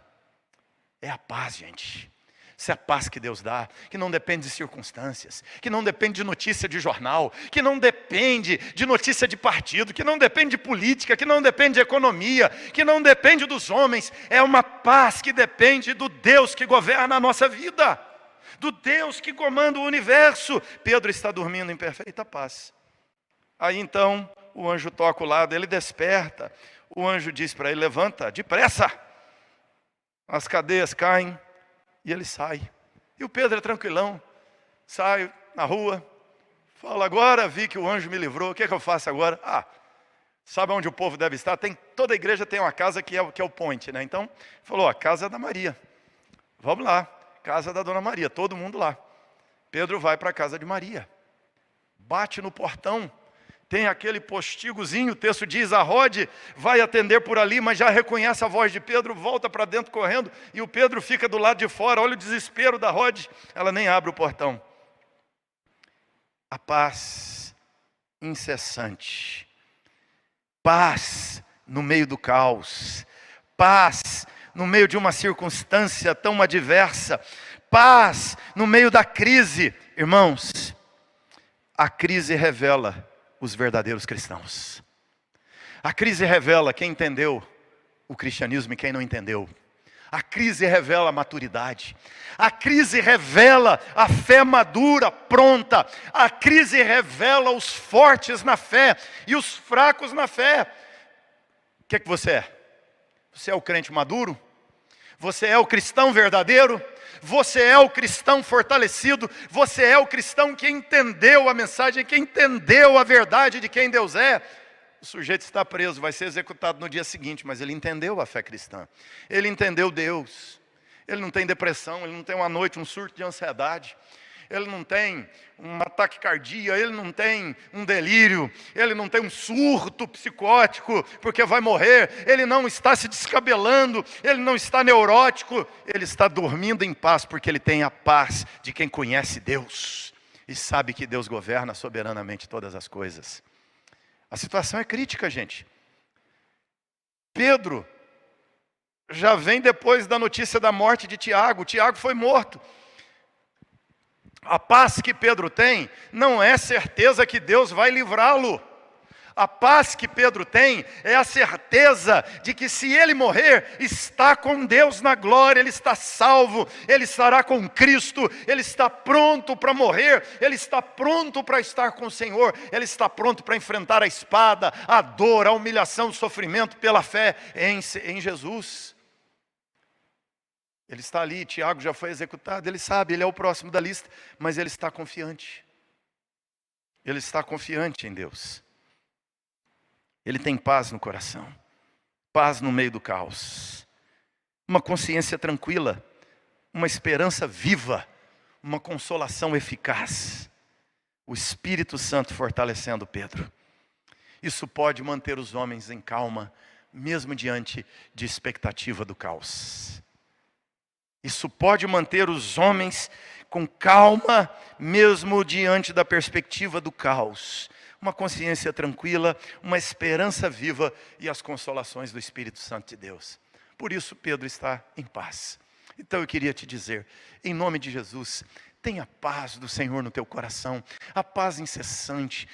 É a paz, gente. Isso é a paz que Deus dá, que não depende de circunstâncias, que não depende de notícia de jornal, que não depende de notícia de partido, que não depende de política, que não depende de economia, que não depende dos homens. É uma paz que depende do Deus que governa a nossa vida, do Deus que comanda o universo. Pedro está dormindo em perfeita paz. Aí então o anjo toca o lado, ele desperta. O anjo diz para ele: levanta, depressa. As cadeias caem e ele sai. E o Pedro é tranquilão, sai na rua, fala: agora vi que o anjo me livrou, o que é que eu faço agora? Sabe onde o povo deve estar? Toda a igreja tem uma casa que é o point, né? Então, falou: a casa da Maria. Vamos lá, casa da Dona Maria, todo mundo lá. Pedro vai para a casa de Maria, bate no portão. Tem aquele postigozinho, o texto diz: a Rode vai atender por ali, mas já reconhece a voz de Pedro, volta para dentro correndo, e o Pedro fica do lado de fora. Olha o desespero da Rode, ela nem abre o portão. A paz incessante, paz no meio do caos, paz no meio de uma circunstância tão adversa, paz no meio da crise. Irmãos, a crise revela os verdadeiros cristãos. A crise revela quem entendeu o cristianismo e quem não entendeu. A crise revela a maturidade. A crise revela a fé madura, pronta. A crise revela os fortes na fé e os fracos na fé. O que é que você é? Você é o crente maduro? Você é o cristão verdadeiro? Você é o cristão fortalecido? Você é o cristão que entendeu a mensagem, que entendeu a verdade de quem Deus é? O sujeito está preso, vai ser executado no dia seguinte, mas ele entendeu a fé cristã. Ele entendeu Deus. Ele não tem depressão, ele não tem uma noite, um surto de ansiedade. Ele não tem um ataque cardíaco, ele não tem um delírio, ele não tem um surto psicótico, porque vai morrer, ele não está se descabelando, ele não está neurótico, ele está dormindo em paz, porque ele tem a paz de quem conhece Deus, e sabe que Deus governa soberanamente todas as coisas. A situação é crítica, gente. Pedro já vem depois da notícia da morte de Tiago. Tiago foi morto. A paz que Pedro tem não é certeza que Deus vai livrá-lo. A paz que Pedro tem é a certeza de que se ele morrer, está com Deus na glória, ele está salvo, ele estará com Cristo, ele está pronto para morrer, ele está pronto para estar com o Senhor, ele está pronto para enfrentar a espada, a dor, a humilhação, o sofrimento pela fé em Jesus. Ele está ali, Tiago já foi executado, ele sabe, ele é o próximo da lista, mas ele está confiante. Ele está confiante em Deus. Ele tem paz no coração, paz no meio do caos, uma consciência tranquila, uma esperança viva, uma consolação eficaz. O Espírito Santo fortalecendo Pedro. Isso pode manter os homens em calma, mesmo diante de expectativa do caos. Isso pode manter os homens com calma, mesmo diante da perspectiva do caos. Uma consciência tranquila, uma esperança viva e as consolações do Espírito Santo de Deus. Por isso Pedro está em paz. Então eu queria te dizer, em nome de Jesus, tenha paz do Senhor no teu coração, a paz incessante.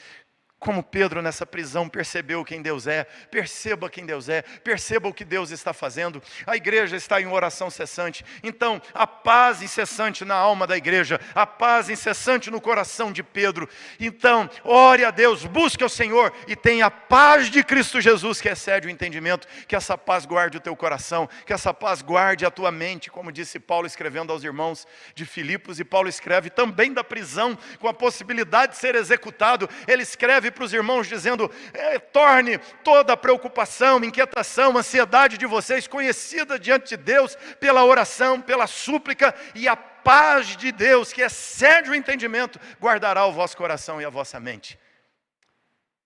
Como Pedro nessa prisão percebeu quem Deus é, perceba quem Deus é, perceba o que Deus está fazendo. A igreja está em oração cessante, então a paz incessante na alma da igreja, a paz incessante no coração de Pedro. Então ore a Deus, busque ao Senhor e tenha a paz de Cristo Jesus que excede o entendimento. Que essa paz guarde o teu coração, que essa paz guarde a tua mente, como disse Paulo escrevendo aos irmãos de Filipos. E Paulo escreve também da prisão, com a possibilidade de ser executado. Ele escreve para os irmãos dizendo: torne toda a preocupação, inquietação, ansiedade de vocês conhecida diante de Deus pela oração, pela súplica, e a paz de Deus, que excede o entendimento, guardará o vosso coração e a vossa mente.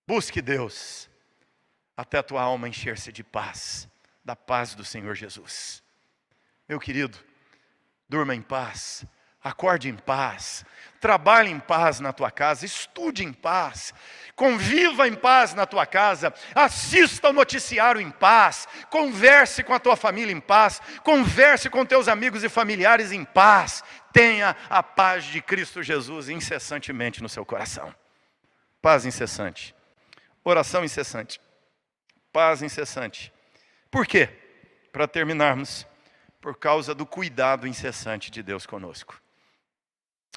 Busque Deus, até a tua alma encher-se de paz, da paz do Senhor Jesus. Meu querido, durma em paz, acorde em paz, trabalhe em paz na tua casa, estude em paz, conviva em paz na tua casa, assista ao noticiário em paz, converse com a tua família em paz, converse com teus amigos e familiares em paz. Tenha a paz de Cristo Jesus incessantemente no seu coração. Paz incessante, oração incessante, paz incessante. Por quê? Para terminarmos, por causa do cuidado incessante de Deus conosco.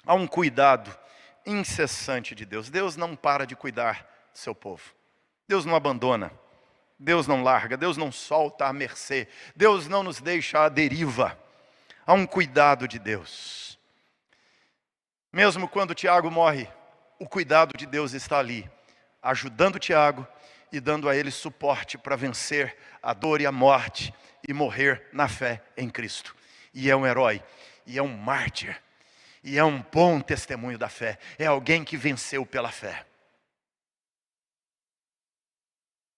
Há um cuidado incessante de Deus. Deus não para de cuidar do seu povo. Deus não abandona. Deus não larga. Deus não solta à mercê. Deus não nos deixa à deriva. Há um cuidado de Deus. Mesmo quando Tiago morre, o cuidado de Deus está ali, ajudando Tiago e dando a ele suporte para vencer a dor e a morte e morrer na fé em Cristo. E é um herói, e é um mártir, e é um bom testemunho da fé. É alguém que venceu pela fé.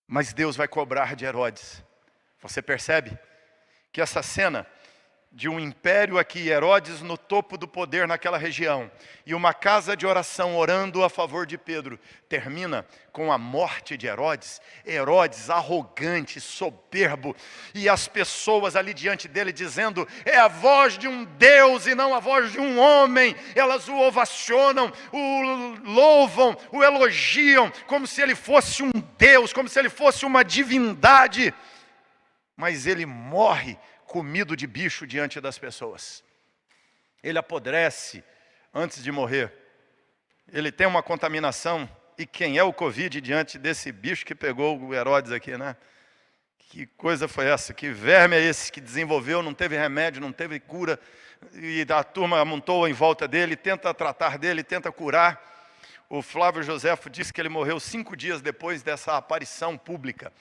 Mas Deus vai cobrar de Herodes. Você percebe que essa cena de um império aqui, Herodes no topo do poder naquela região, e uma casa de oração orando a favor de Pedro, termina com a morte de Herodes. Herodes arrogante, soberbo, e as pessoas ali diante dele dizendo: é a voz de um Deus e não a voz de um homem. Elas o ovacionam, o louvam, o elogiam, como se ele fosse um Deus, como se ele fosse uma divindade. Mas ele morre comido de bicho diante das pessoas. Ele apodrece antes de morrer. Ele tem uma contaminação. E quem é o Covid diante desse bicho que pegou o Herodes aqui, né? Que coisa foi essa? Que verme é esse que desenvolveu, não teve remédio, não teve cura, e a turma amontou em volta dele, tenta tratar dele, tenta curar. O Flávio Joséfo disse que ele morreu 5 dias depois dessa aparição pública.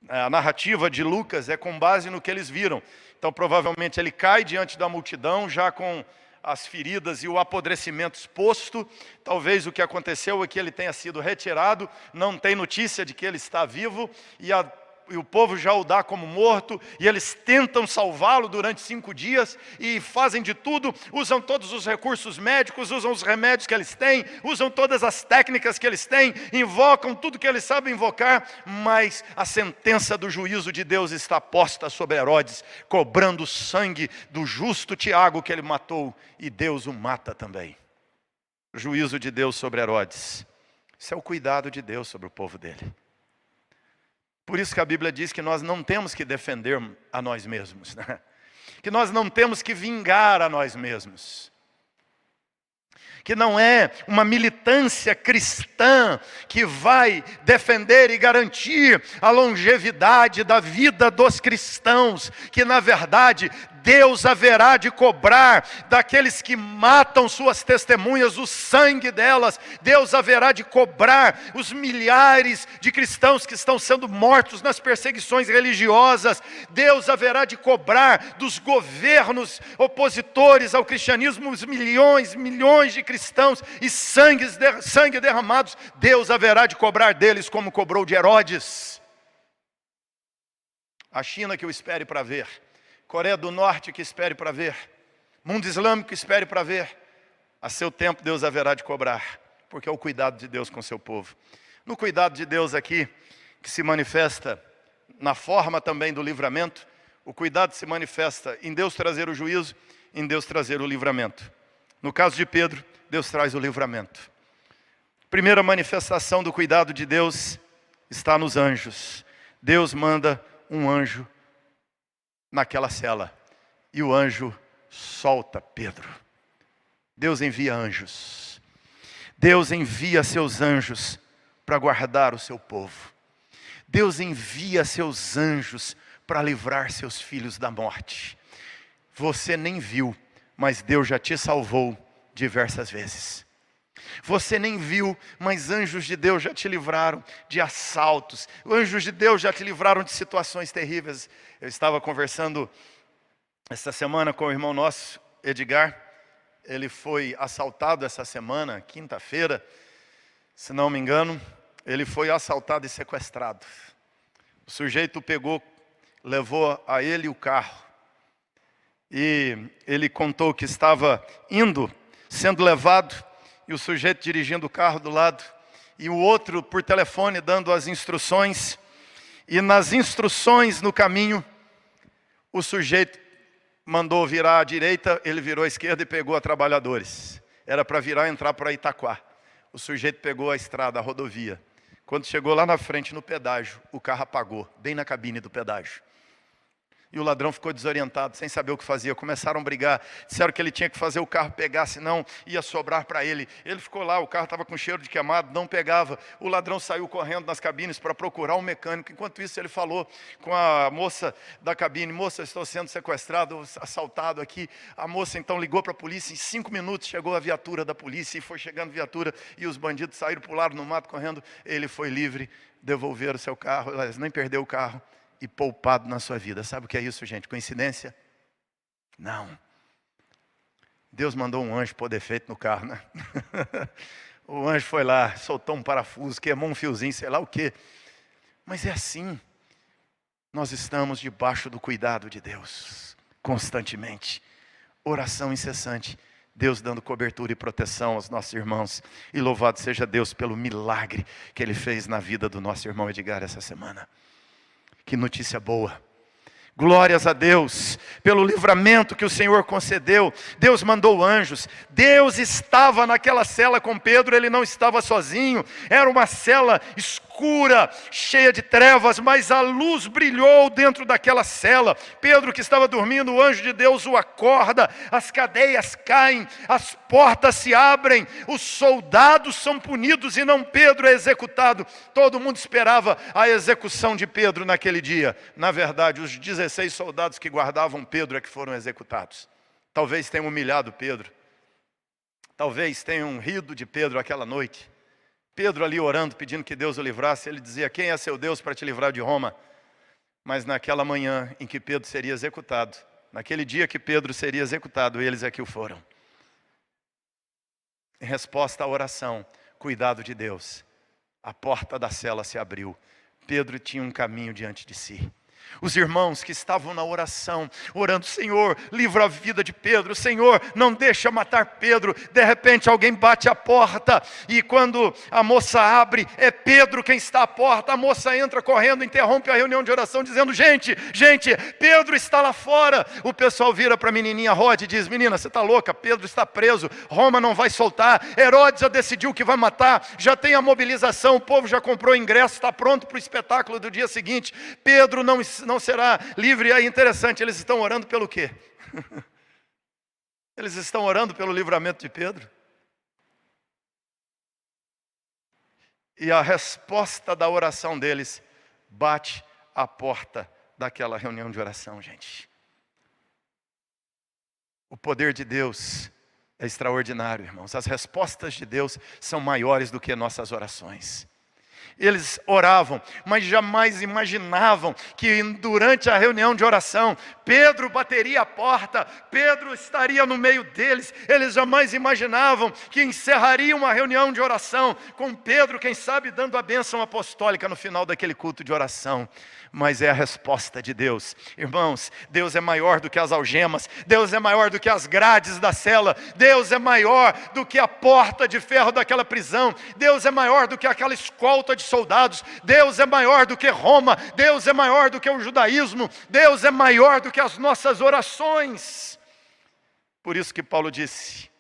A narrativa de Lucas é com base no que eles viram. Então provavelmente ele cai diante da multidão, já com as feridas e o apodrecimento exposto. Talvez o que aconteceu é que ele tenha sido retirado, não tem notícia de que ele está vivo, e o povo já o dá como morto, e eles tentam salvá-lo durante 5 dias, e fazem de tudo, usam todos os recursos médicos, usam os remédios que eles têm, usam todas as técnicas que eles têm, invocam tudo que eles sabem invocar, mas a sentença do juízo de Deus está posta sobre Herodes, cobrando o sangue do justo Tiago que ele matou, e Deus o mata também. O juízo de Deus sobre Herodes. Isso é o cuidado de Deus sobre o povo dele. Por isso que a Bíblia diz que nós não temos que defender a nós mesmos, né? Que nós não temos que vingar a nós mesmos. Que não é uma militância cristã que vai defender e garantir a longevidade da vida dos cristãos, que na verdade Deus haverá de cobrar daqueles que matam suas testemunhas o sangue delas. Deus haverá de cobrar os milhares de cristãos que estão sendo mortos nas perseguições religiosas. Deus haverá de cobrar dos governos opositores ao cristianismo os milhões de cristãos e sangue derramados. Deus haverá de cobrar deles como cobrou de Herodes. A China que o espere para ver. Coreia do Norte que espere para ver, mundo islâmico que espere para ver, a seu tempo Deus haverá de cobrar, porque é o cuidado de Deus com o seu povo. No cuidado de Deus aqui, que se manifesta na forma também do livramento, o cuidado se manifesta em Deus trazer o juízo, em Deus trazer o livramento. No caso de Pedro, Deus traz o livramento. Primeira manifestação do cuidado de Deus está nos anjos. Deus manda um anjo naquela cela, e o anjo solta Pedro. Deus envia anjos. Deus envia seus anjos para guardar o seu povo. Deus envia seus anjos para livrar seus filhos da morte. Você nem viu, mas Deus já te salvou diversas vezes. Você nem viu, mas anjos de Deus já te livraram de assaltos. Anjos de Deus já te livraram de situações terríveis. Eu estava conversando esta semana com o irmão nosso, Edgar, ele foi assaltado essa semana, quinta-feira, se não me engano, ele foi assaltado e sequestrado. O sujeito pegou, levou a ele o carro. E ele contou que estava sendo levado, e o sujeito dirigindo o carro do lado, e o outro por telefone dando as instruções. E nas instruções no caminho, o sujeito mandou virar à direita, ele virou à esquerda e pegou a Trabalhadores. Era para virar e entrar para Itaquá. O sujeito pegou a estrada, a rodovia. Quando chegou lá na frente, no pedágio, o carro apagou, bem na cabine do pedágio. E o ladrão ficou desorientado, sem saber o que fazia. Começaram a brigar, disseram que ele tinha que fazer o carro pegar, senão ia sobrar para ele. Ele ficou lá, o carro estava com cheiro de queimado, não pegava. O ladrão saiu correndo nas cabines para procurar um mecânico. Enquanto isso, ele falou com a moça da cabine: moça, estou sendo sequestrado, assaltado aqui. A moça então ligou para a polícia, em 5 minutos chegou a viatura da polícia, e foi chegando a viatura, e os bandidos saíram, pularam no mato correndo. Ele foi livre, devolveram o seu carro, nem perdeu o carro. E poupado na sua vida. Sabe o que é isso, gente? Coincidência? Não. Deus mandou um anjo pôr defeito no carro, né? O anjo foi lá, soltou um parafuso, queimou um fiozinho, sei lá o quê. Mas é assim. Nós estamos debaixo do cuidado de Deus, constantemente. Oração incessante. Deus dando cobertura e proteção aos nossos irmãos. E louvado seja Deus pelo milagre que Ele fez na vida do nosso irmão Edgar essa semana. Que notícia boa. Glórias a Deus pelo livramento que o Senhor concedeu. Deus mandou anjos. Deus estava naquela cela com Pedro. Ele não estava sozinho. Era uma cela escura, cheia de trevas, mas a luz brilhou dentro daquela cela. Pedro, que estava dormindo, o anjo de Deus o acorda. As cadeias caem, as portas se abrem, os soldados são punidos e não Pedro é executado. Todo mundo esperava a execução de Pedro naquele dia. Na verdade, os 16 soldados que guardavam Pedro é que foram executados. Talvez tenham humilhado Pedro. Talvez tenham rido de Pedro aquela noite. Pedro ali orando, pedindo que Deus o livrasse. Ele dizia: quem é seu Deus para te livrar de Roma? Mas naquela manhã em que Pedro seria executado, naquele dia que Pedro seria executado, eles é que o foram. Em resposta à oração, cuidado de Deus, a porta da cela se abriu. Pedro tinha um caminho diante de si. Os irmãos que estavam na oração, orando: Senhor, livra a vida de Pedro, Senhor, não deixa matar Pedro. De repente alguém bate a porta, e quando a moça abre, é Pedro quem está à porta. A moça entra correndo, interrompe a reunião de oração, dizendo: gente, Pedro está lá fora. O pessoal vira para a menininha Rod e diz: menina, você está louca? Pedro está preso, Roma não vai soltar, Herodes já decidiu que vai matar, já tem a mobilização, o povo já comprou ingresso, está pronto para o espetáculo do dia seguinte. Pedro não será livre. É interessante, eles estão orando pelo quê? Eles estão orando pelo livramento de Pedro. E a resposta da oração deles bate a porta daquela reunião de oração, gente. O poder de Deus é extraordinário, irmãos. As respostas de Deus são maiores do que nossas orações. Eles oravam, mas jamais imaginavam que durante a reunião de oração, Pedro bateria a porta, Pedro estaria no meio deles. Eles jamais imaginavam que encerrariam uma reunião de oração com Pedro, quem sabe, dando a bênção apostólica no final daquele culto de oração. Mas é a resposta de Deus. Irmãos, Deus é maior do que as algemas, Deus é maior do que as grades da cela, Deus é maior do que a porta de ferro daquela prisão, Deus é maior do que aquela escolta de soldados, Deus é maior do que Roma, Deus é maior do que o judaísmo, Deus é maior do que as nossas orações. Por isso que Paulo disse: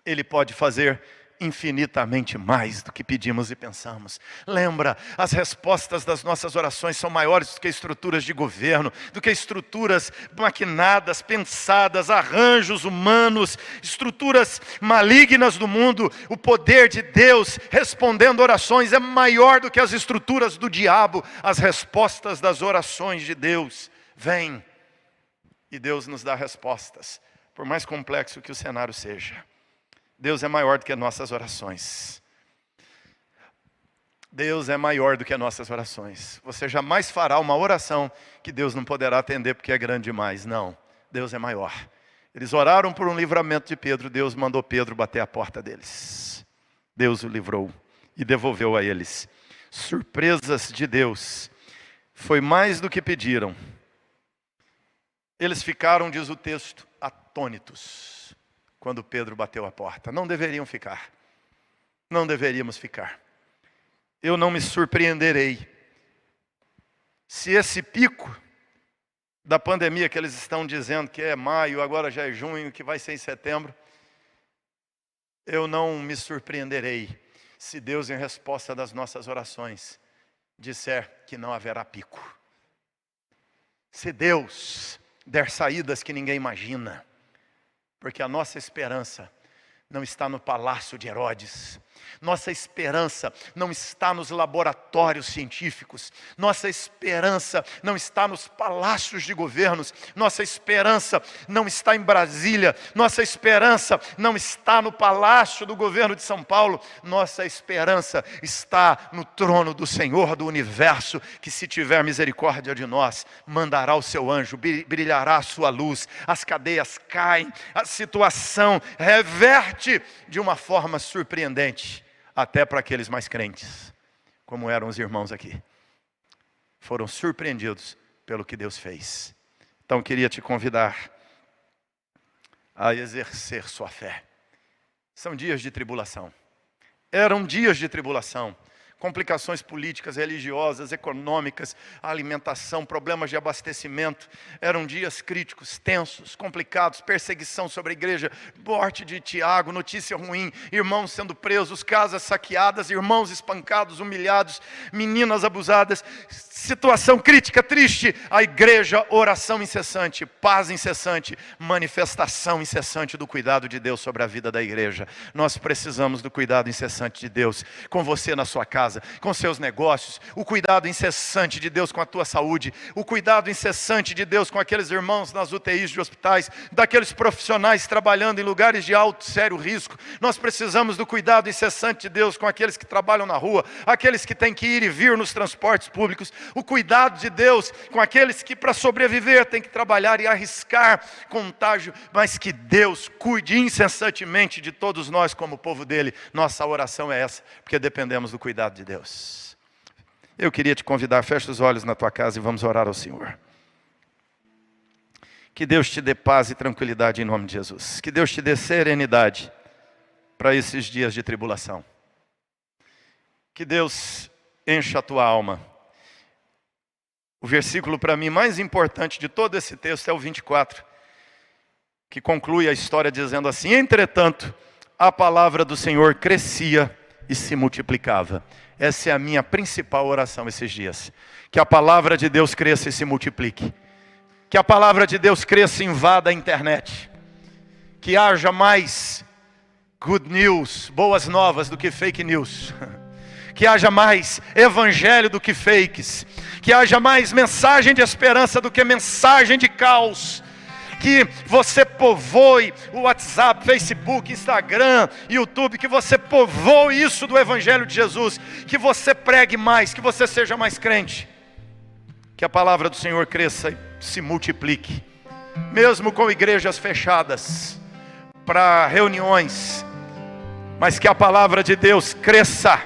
Ele pode fazer infinitamente mais do que pedimos e pensamos. Lembra, as respostas das nossas orações são maiores do que estruturas de governo, do que estruturas maquinadas, pensadas, arranjos humanos, estruturas malignas do mundo. O poder de Deus respondendo orações é maior do que as estruturas do diabo. As respostas das orações de Deus vêm, e Deus nos dá respostas, por mais complexo que o cenário seja. Deus é maior do que nossas orações. Deus é maior do que nossas orações. Você jamais fará uma oração que Deus não poderá atender porque é grande demais. Não, Deus é maior. Eles oraram por um livramento de Pedro. Deus mandou Pedro bater a porta deles. Deus o livrou e devolveu a eles. Surpresas de Deus. Foi mais do que pediram. Eles ficaram, diz o texto, atônitos quando Pedro bateu a porta. Não deveriam ficar. Não deveríamos ficar. Eu não me surpreenderei se esse pico da pandemia que eles estão dizendo que é maio, agora já é junho, que vai ser em setembro, eu não me surpreenderei se Deus, em resposta das nossas orações, disser que não haverá pico. Se Deus der saídas que ninguém imagina, porque a nossa esperança não está no palácio de Herodes. Nossa esperança não está nos laboratórios científicos. Nossa esperança não está nos palácios de governos. Nossa esperança não está em Brasília. Nossa esperança não está no palácio do governo de São Paulo. Nossa esperança está no trono do Senhor do universo, que, se tiver misericórdia de nós, mandará o seu anjo, brilhará a sua luz, as cadeias caem, a situação reverte de uma forma surpreendente. Até para aqueles mais crentes, como eram os irmãos aqui. Foram surpreendidos pelo que Deus fez. Então queria te convidar a exercer sua fé. São dias de tribulação. Eram dias de tribulação. Complicações políticas, religiosas, econômicas, alimentação, problemas de abastecimento. Eram dias críticos, tensos, complicados, perseguição sobre a igreja, morte de Tiago, notícia ruim, irmãos sendo presos, casas saqueadas, irmãos espancados, humilhados, meninas abusadas, situação crítica, triste. A igreja, oração incessante, paz incessante, manifestação incessante do cuidado de Deus sobre a vida da igreja. Nós precisamos do cuidado incessante de Deus com você na sua casa, com seus negócios, o cuidado incessante de Deus com a tua saúde, o cuidado incessante de Deus com aqueles irmãos nas UTIs de hospitais, daqueles profissionais trabalhando em lugares de alto, sério risco. Nós precisamos do cuidado incessante de Deus com aqueles que trabalham na rua, aqueles que têm que ir e vir nos transportes públicos, o cuidado de Deus com aqueles que, para sobreviver, têm que trabalhar e arriscar contágio, mas que Deus cuide incessantemente de todos nós como povo dele. Nossa oração é essa, porque dependemos do cuidado de Deus. Eu queria te convidar, fecha os olhos na tua casa e vamos orar ao Senhor. Que Deus te dê paz e tranquilidade em nome de Jesus. Que Deus te dê serenidade para esses dias de tribulação. Que Deus encha a tua alma. O versículo para mim mais importante de todo esse texto é o 24, que conclui a história dizendo assim: entretanto, a palavra do Senhor crescia e se multiplicava. Essa é a minha principal oração esses dias. Que a palavra de Deus cresça e se multiplique. Que a palavra de Deus cresça e invada a internet. Que haja mais good news, boas novas, do que fake news. Que haja mais evangelho do que fakes. Que haja mais mensagem de esperança do que mensagem de caos. Que você povoe o WhatsApp, Facebook, Instagram, YouTube, que você povoe isso do Evangelho de Jesus, que você pregue mais, que você seja mais crente, que a palavra do Senhor cresça e se multiplique, mesmo com igrejas fechadas para reuniões, mas que a palavra de Deus cresça,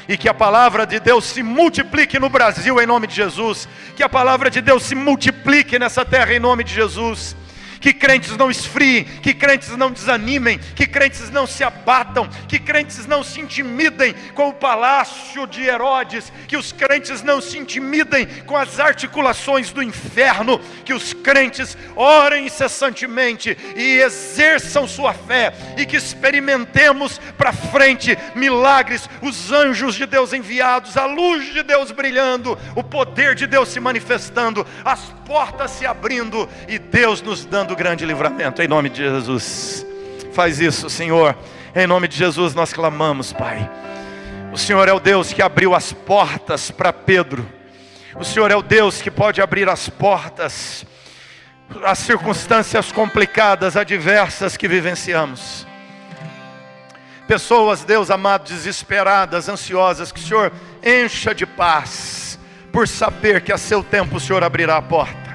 e que a palavra de Deus se multiplique no Brasil em nome de Jesus, que a palavra de Deus se multiplique nessa terra em nome de Jesus. Que crentes não esfriem, que crentes não desanimem, que crentes não se abatam, que crentes não se intimidem com o palácio de Herodes, que os crentes não se intimidem com as articulações do inferno, que os crentes orem incessantemente e exerçam sua fé, e que experimentemos para frente milagres, os anjos de Deus enviados, a luz de Deus brilhando, o poder de Deus se manifestando, as portas se abrindo e Deus nos dando grande livramento, em nome de Jesus. Faz isso, Senhor, em nome de Jesus nós clamamos, Pai. O Senhor é o Deus que abriu as portas para Pedro. O Senhor é o Deus que pode abrir as portas às circunstâncias complicadas, adversas que vivenciamos. Pessoas, Deus amado, desesperadas, ansiosas, que o Senhor encha de paz, por saber que a seu tempo o Senhor abrirá a porta.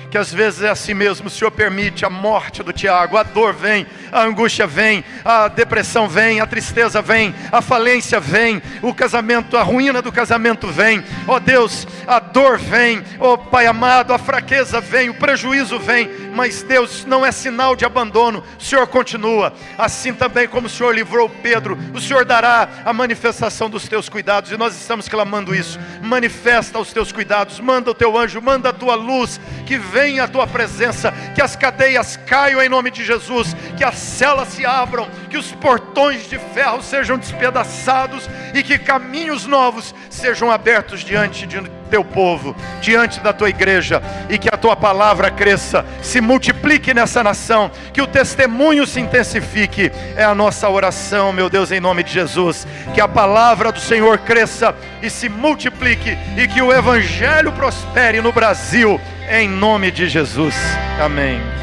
que às vezes é assim mesmo. O Senhor permite a morte do Tiago, a dor vem, a angústia vem, a depressão vem, a tristeza vem, a falência vem, o casamento, a ruína do casamento vem, ó Deus, a dor vem, ó Pai amado, a fraqueza vem, o prejuízo vem, mas Deus, não é sinal de abandono, o Senhor continua, assim também como o Senhor livrou Pedro, o Senhor dará a manifestação dos teus cuidados, e nós estamos clamando isso. Manifesta os teus cuidados, manda o teu anjo, manda a tua luz, que venha a tua presença, que as cadeias caiam em nome de Jesus, que as celas se abram, que os portões de ferro sejam despedaçados e que caminhos novos sejam abertos diante de teu povo, diante da tua igreja, e que a tua palavra cresça, se multiplique nessa nação, que o testemunho se intensifique. É a nossa oração, meu Deus, em nome de Jesus, que a palavra do Senhor cresça e se multiplique, e que o evangelho prospere no Brasil, em nome de Jesus, amém.